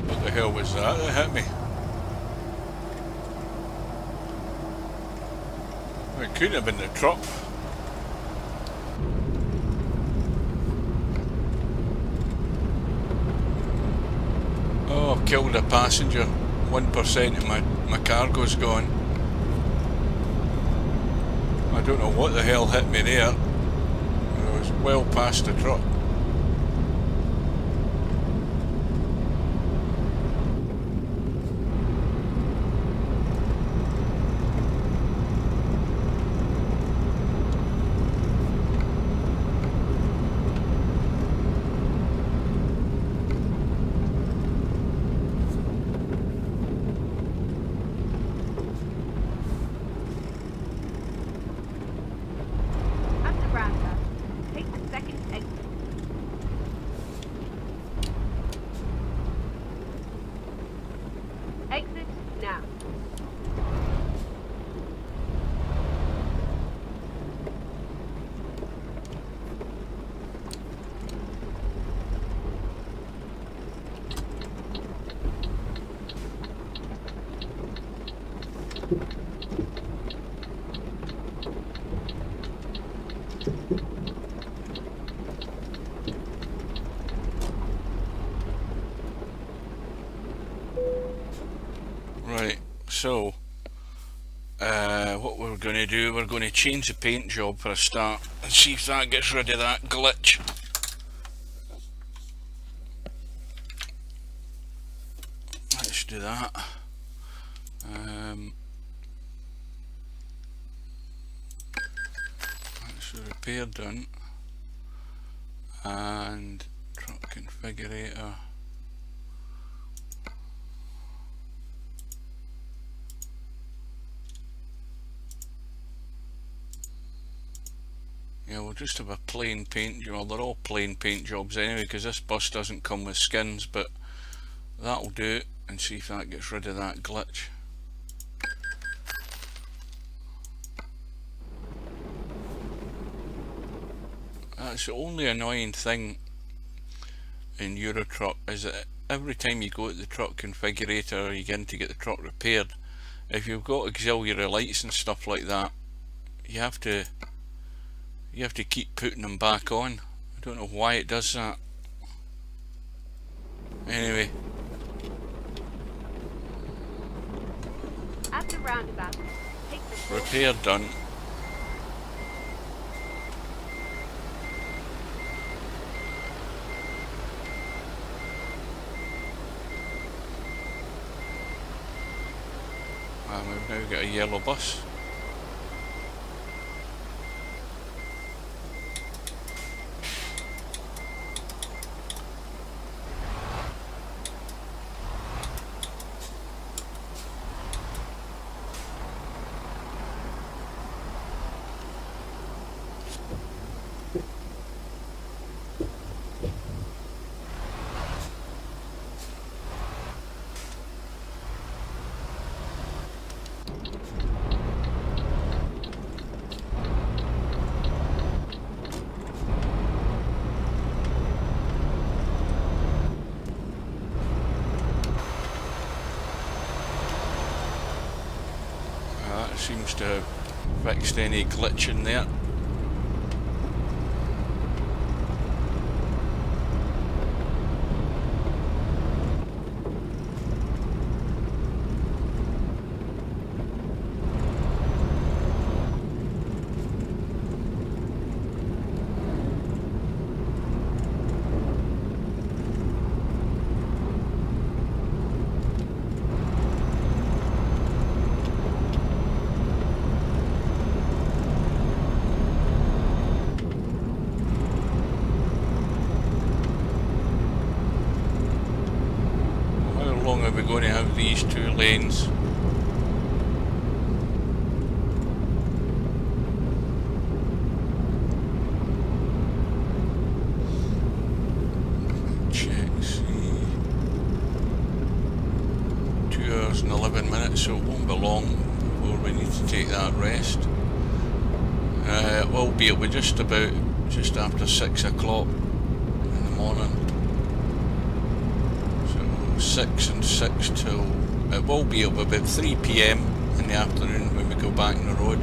What the hell was that hit me? It couldn't have been the truck. Oh, I've killed a passenger. 1% of my cargo's gone. I don't know what the hell hit me there. It was well past the truck. Exit now. Right, so what we're going to do, we're going to change the paint job for a start and see if that gets rid of that glitch. Let's do that. That's the repair done, and truck configurator. Yeah, we'll just have a plain paint job. They're all plain paint jobs anyway, because this bus doesn't come with skins, but that'll do it, and see if that gets rid of that glitch. That's the only annoying thing in Eurotruck, is that every time you go to the truck configurator or you get in to get the truck repaired, if you've got auxiliary lights and stuff like that, you have to keep putting them back on. I don't know why it does that. Anyway. At the roundabout, take the Repair done. And we've now got a yellow bus. Seems to have fixed any glitch in there. How long are we going to have these two lanes? Check, see. 2 hours and 11 minutes, so it won't be long before we need to take that rest. It will be, it'll be just after 6 o'clock in the morning. 6 and 6 till it will be up about 3 PM in the afternoon when we go back on the road.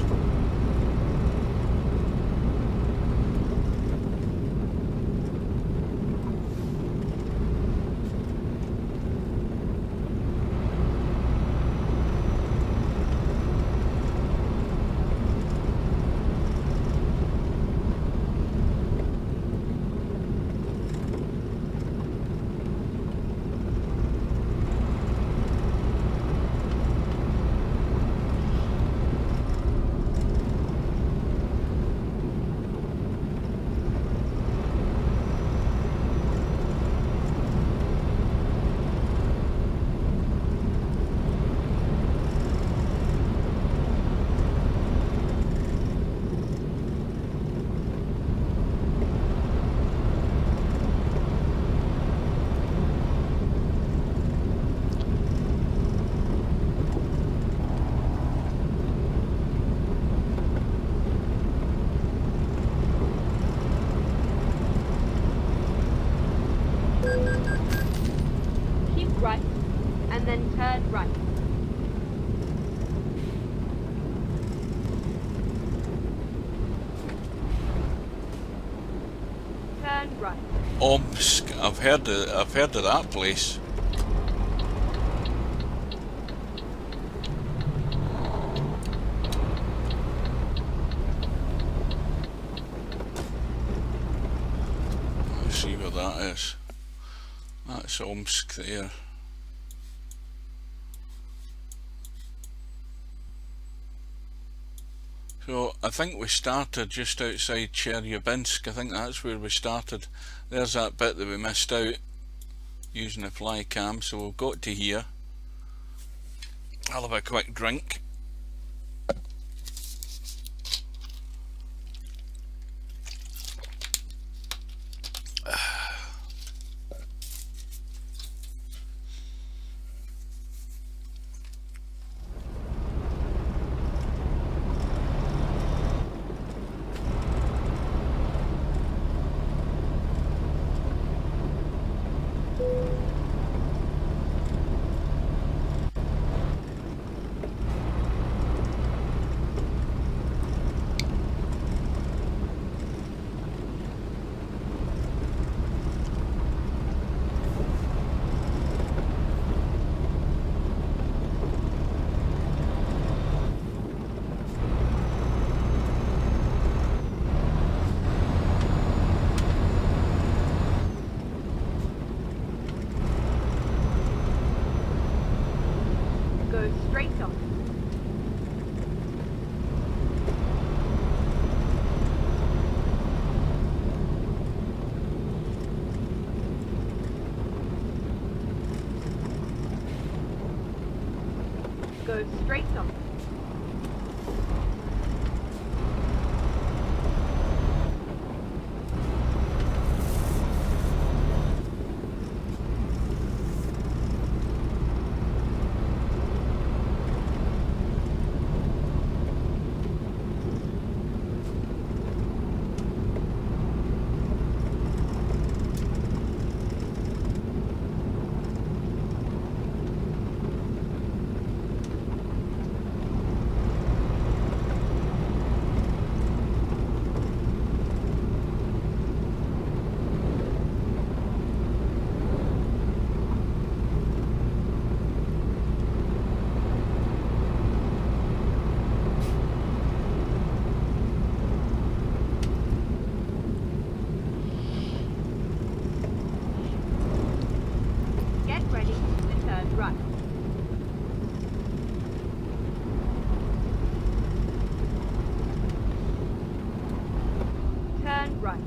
Right, and then turn right. Turn right. Omsk, I've heard of that place. Let's see where that is. That's Omsk there. So I think we started just outside Cherybinsk. I think that's where we started. There's that bit that we missed out using the fly cam. So we've got to here. I'll have a quick drink. Go straight on. Go straight on. right. Turn right.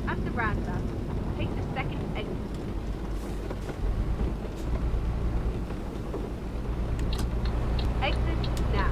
At the roundabout, take the second exit. Exit now.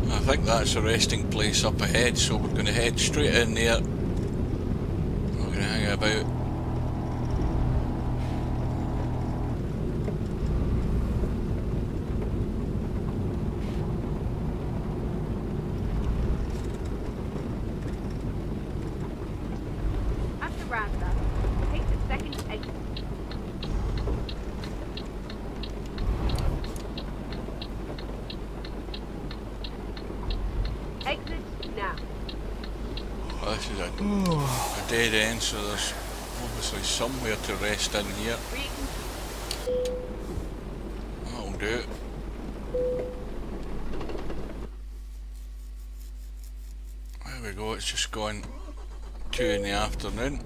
I think that's a resting place up ahead, so we're going to head straight in there. We're going to hang about. At the roundabout, take the second exit. Exit now. Well, this is a dead end, so there's obviously somewhere to rest in here. That'll do it. There we go, it's just gone 2 in the afternoon.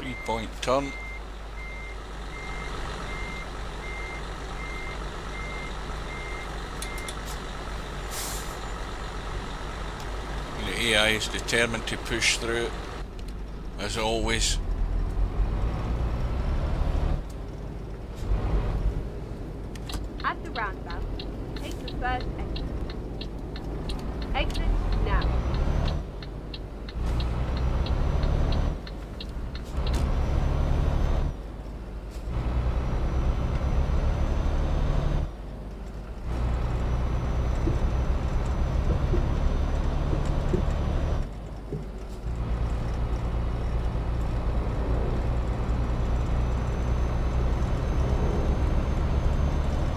Three-point turn. The AI is determined to push through, as always. At the roundabout, take the first exit. Exit now.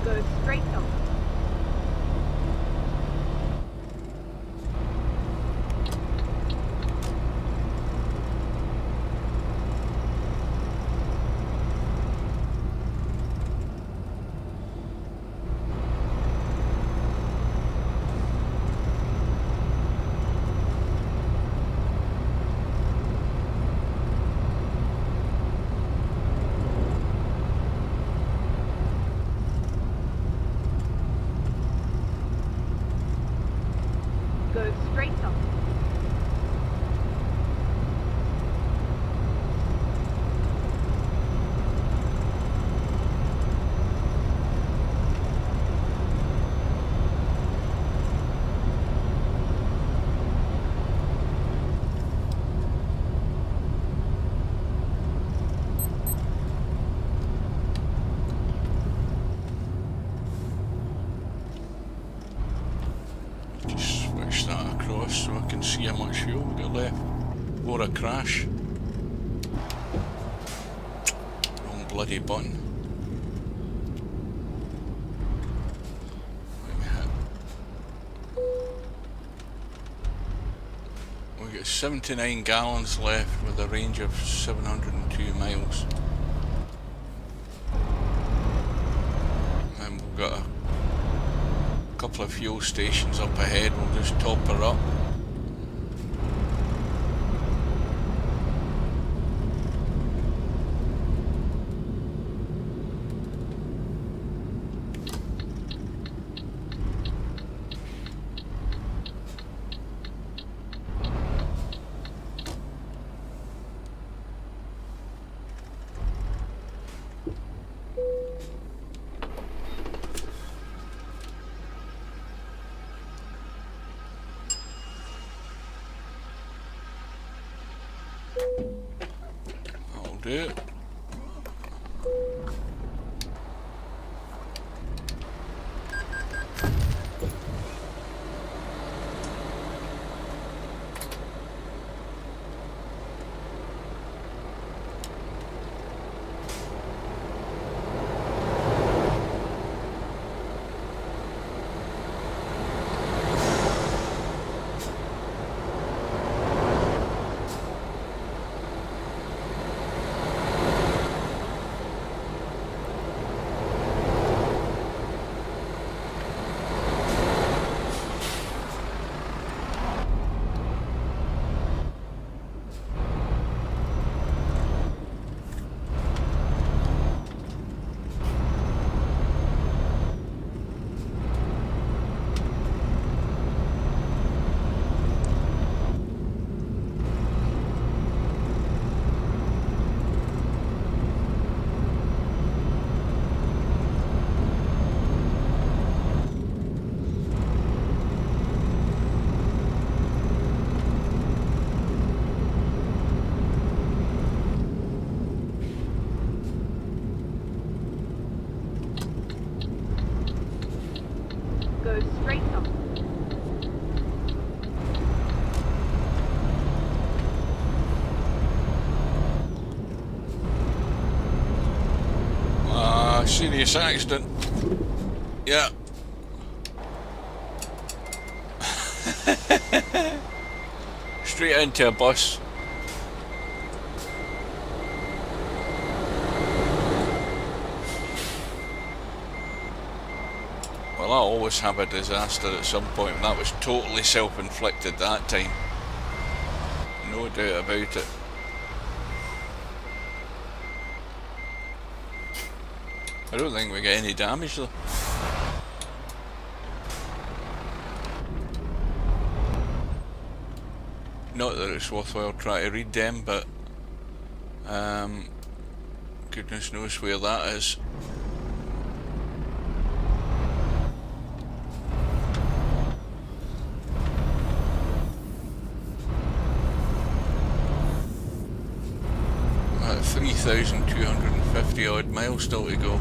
Go straight on. us so I can see how much fuel we got left before I crash. Wrong bloody button. Let me hit. We got 79 gallons left with a range of 702 miles. And we've got a couple of fuel stations up ahead. We'll just top her up. That'll do it. Go straight up. Serious accident. Yeah. Straight into a bus. Well, I always have a disaster at some point, and that was totally self-inflicted that time. No doubt about it. I don't think we get any damage though. Not that it's worthwhile trying to read them, but goodness knows where that is. At 3,250 odd miles still to go.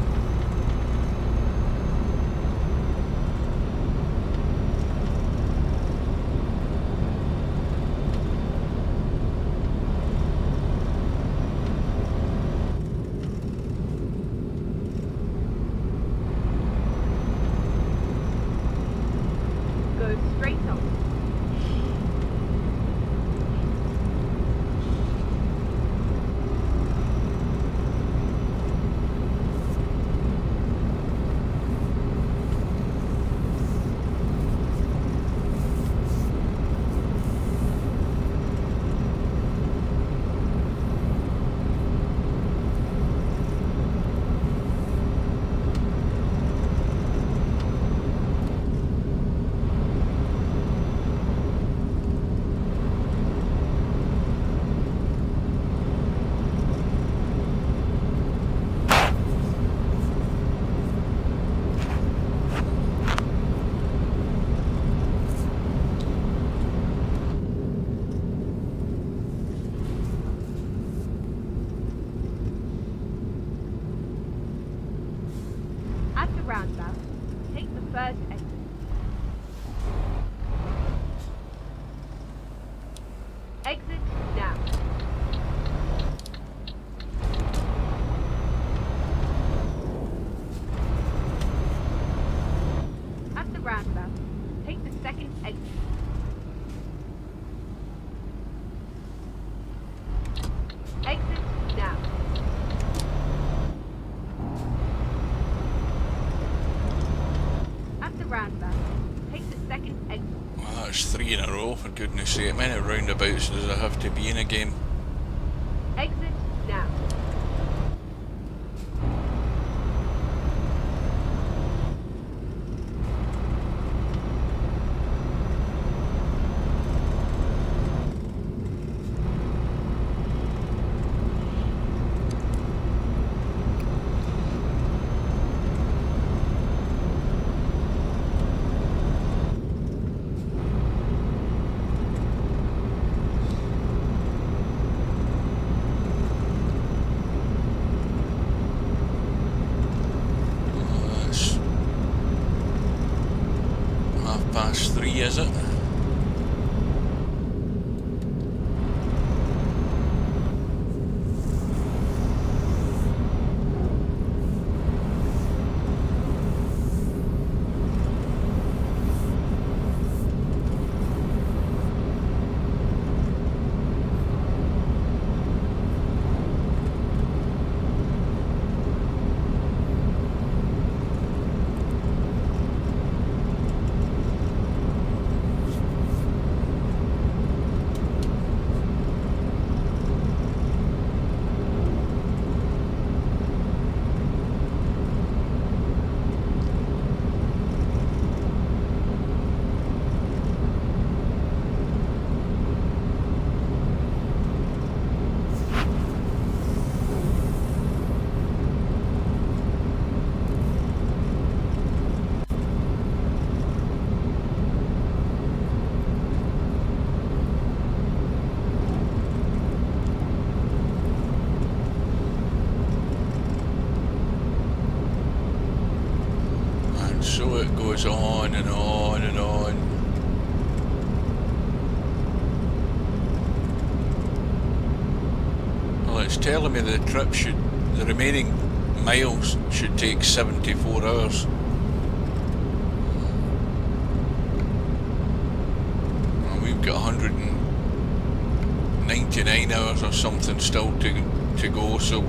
Roundabout. Take the first exit. That's 3 in a row, for goodness sake. How many roundabouts does there have to be in a game? Exit now. Past 3, is it? So it goes on and on and on. Well, it's telling me the remaining miles should take 74 hours. Well, we've got 199 hours or something still to go, so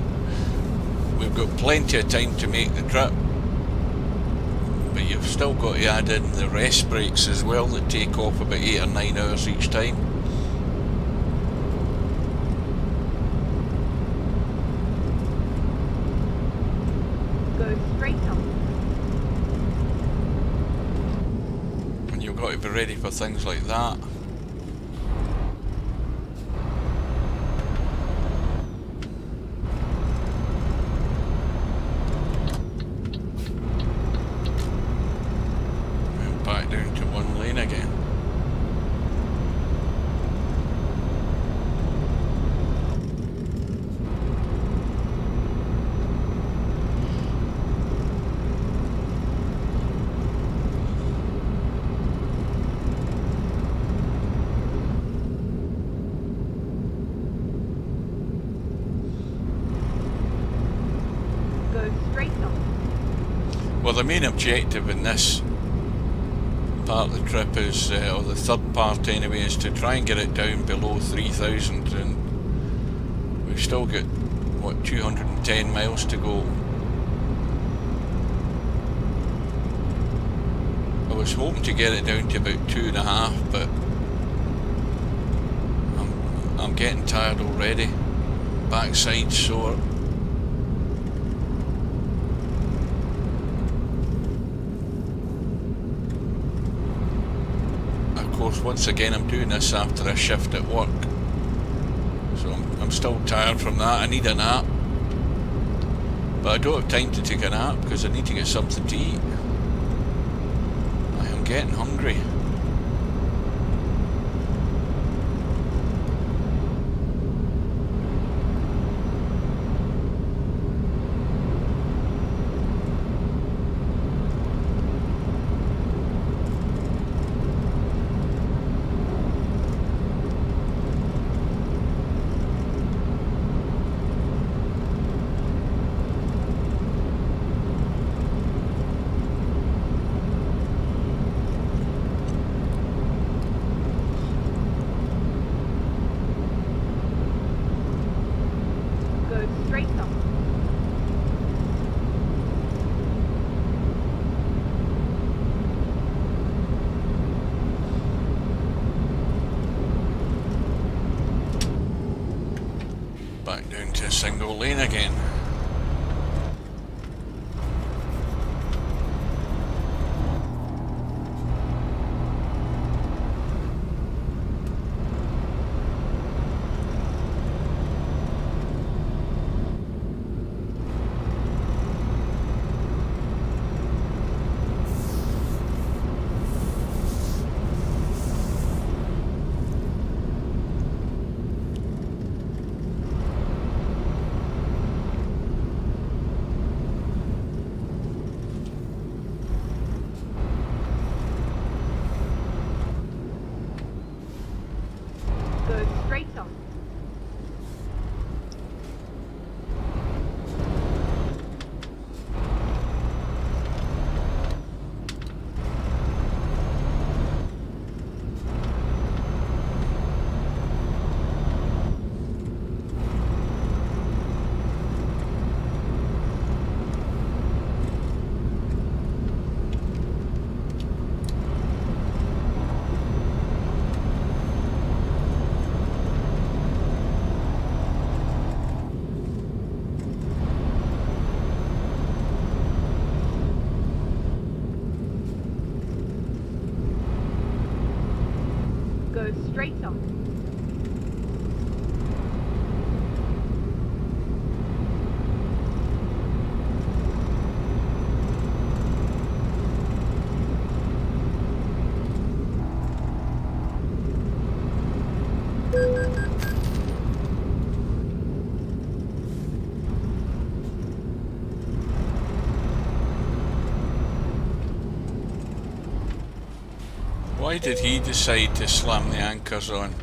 we've got plenty of time to make the trip. But you've still got to add in the rest breaks as well that take off about 8 or 9 hours each time. Go straight up. And you've got to be ready for things like that. Back down to one lane again. Go straight up. Well, the main objective in this part of the trip is, or the third part anyway, is to try and get it down below 3,000, and we've still got, what, 210 miles to go. I was hoping to get it down to about 2.5, but I'm getting tired already. Backside sore. Of course, once again, I'm doing this after a shift at work, so I'm still tired from that. I need a nap, but I don't have time to take a nap because I need to get something to eat. I am getting hungry. lane again. Go straight on. Go straight on. Why did he decide to slam the anchors on?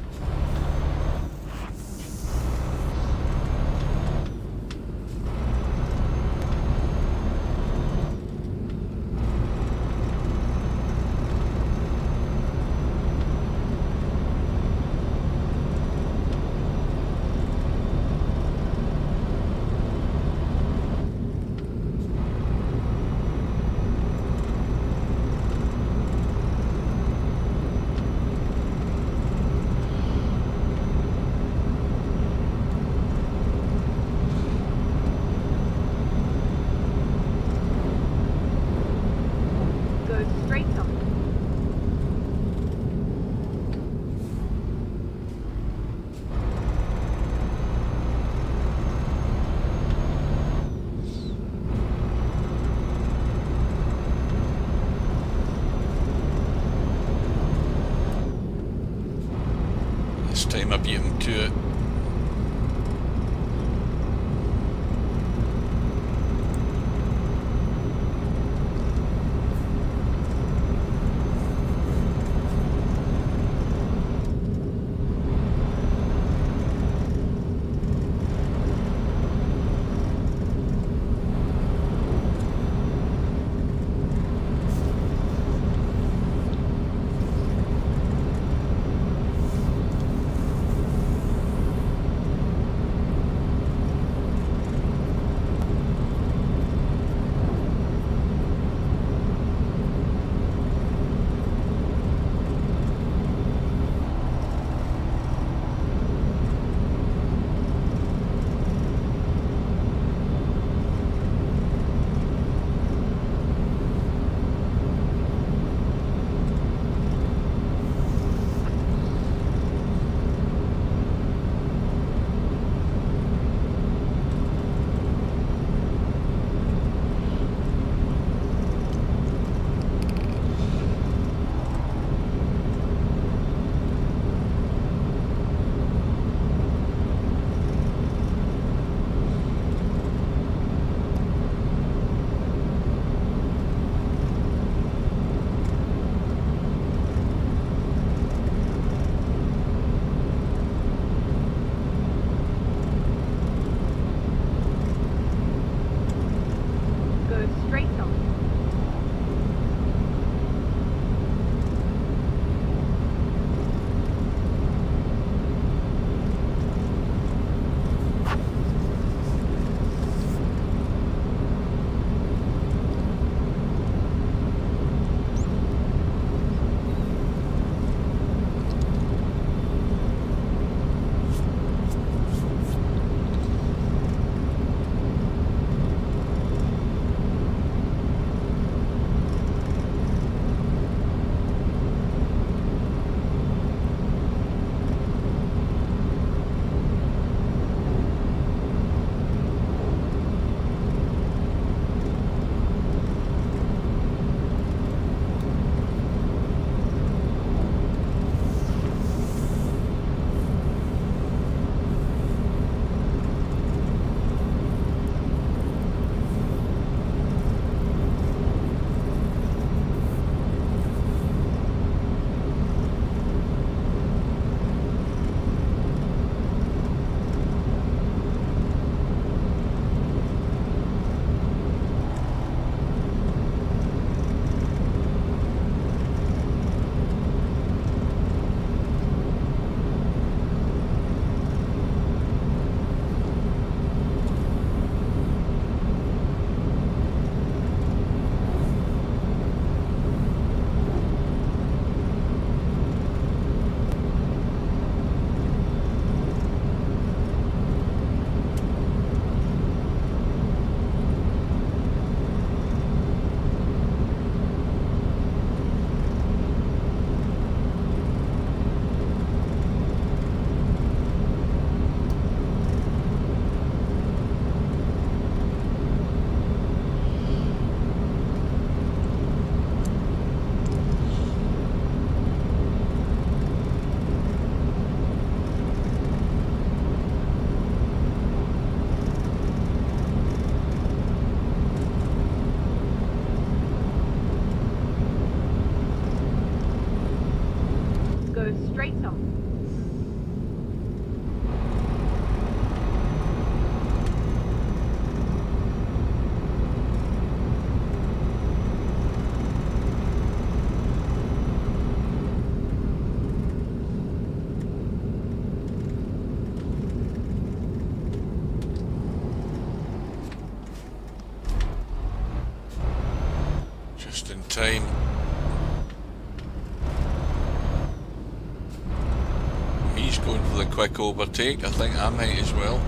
Go straight on. This time I beat him to it. Go straight on. Just in time. He's going for the quick overtake. I think I might as well.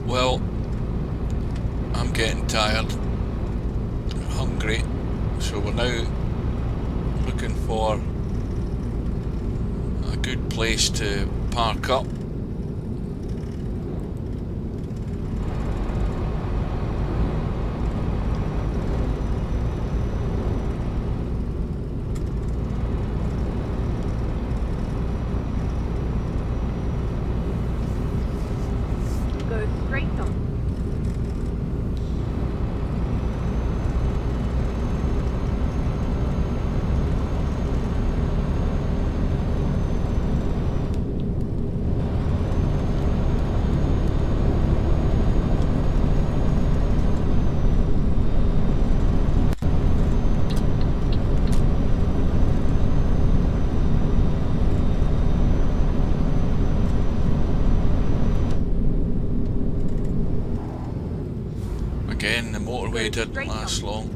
Well, I'm getting tired, I'm hungry, so we're now looking for a good place to park up. Go straight on. Again, the motorway didn't last long.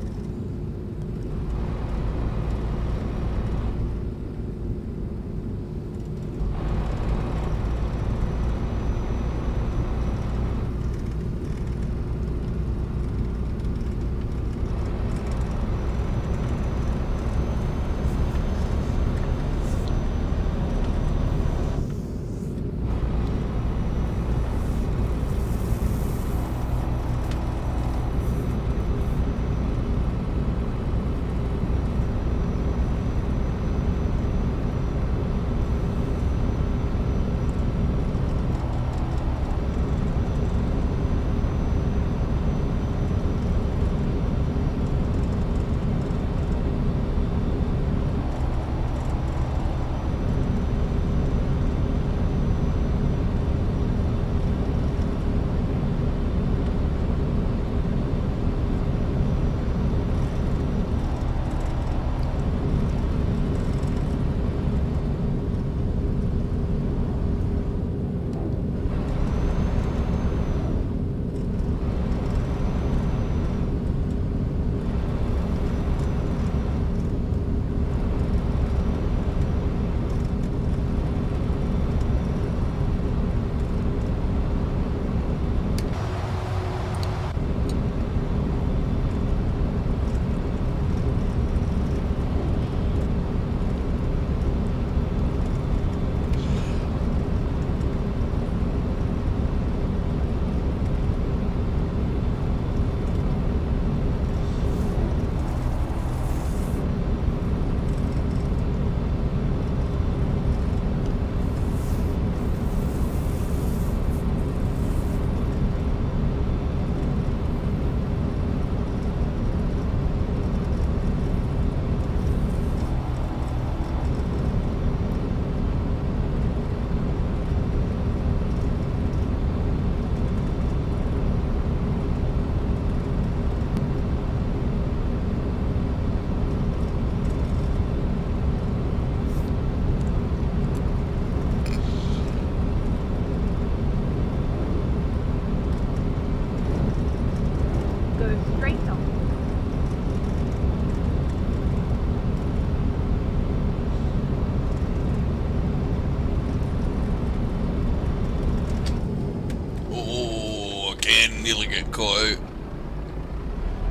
nearly get caught out.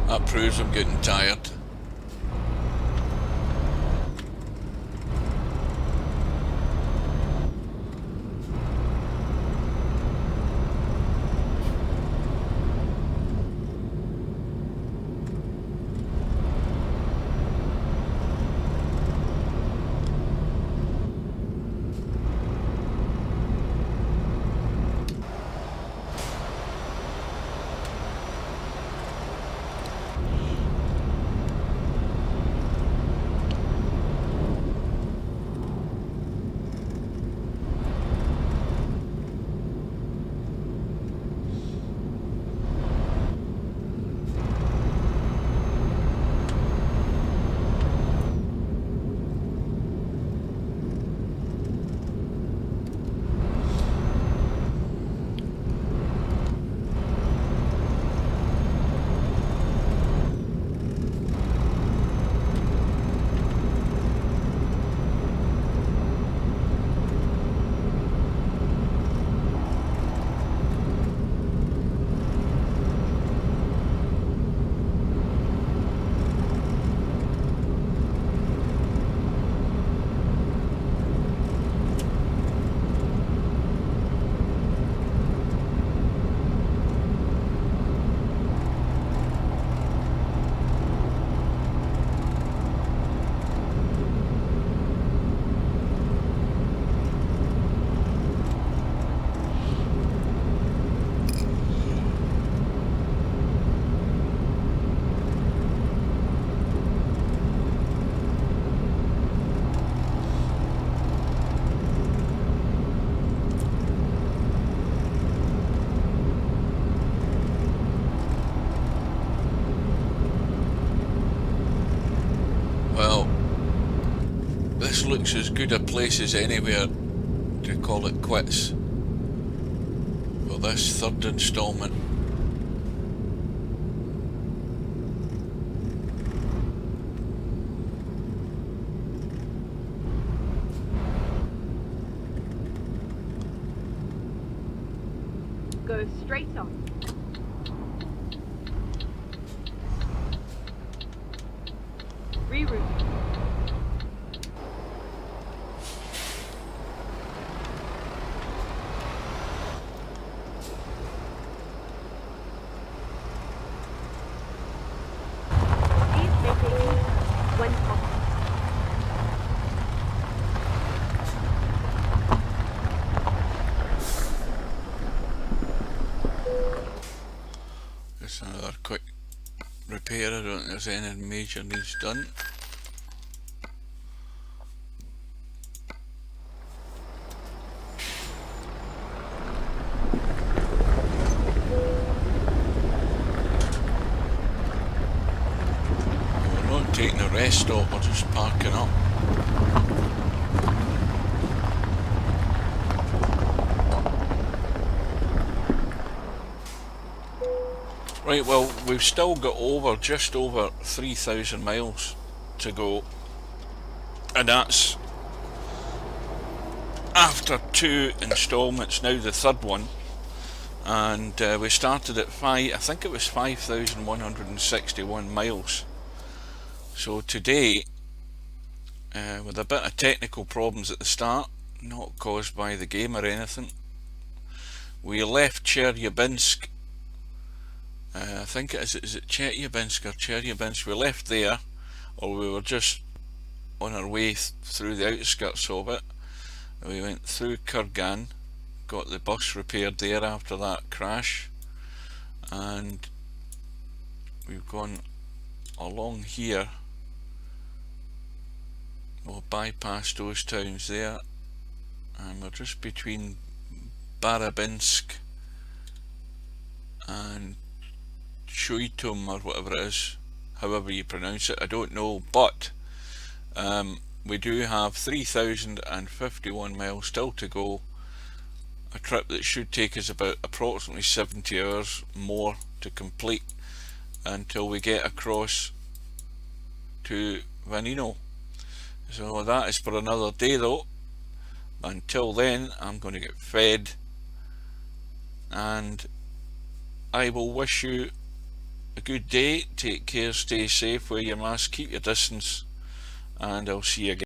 That proves I'm getting tired. Well, this looks as good a place as anywhere to call it quits for this third instalment. Go straight on. Reroute. Please maintain U-turn when possible. Just another quick repair. I don't think there's anything major needs done. We're not taking a rest stop, we're just parking up. Right, well, we've still got just over 3,000 miles to go, and that's after 2 instalments, now the third one, and we started at I think it was 5,161 miles. So today, with a bit of technical problems at the start, not caused by the game or anything, we left Chelyabinsk. I think is it Chelyabinsk or Chelyabinsk? We left there, or we were just on our way through the outskirts of it. We went through Kurgan, got the bus repaired there after that crash, and we've gone along here. We'll bypass those towns there, and we're just between Barabinsk and Shuitum or whatever it is, however you pronounce it, I don't know, but we do have 3,051 miles still to go, a trip that should take us about approximately 70 hours more to complete until we get across to Vanino. So that is for another day though. Until then, I'm going to get fed and I will wish you a good day. Take care, stay safe, wear your mask, keep your distance, and I'll see you again.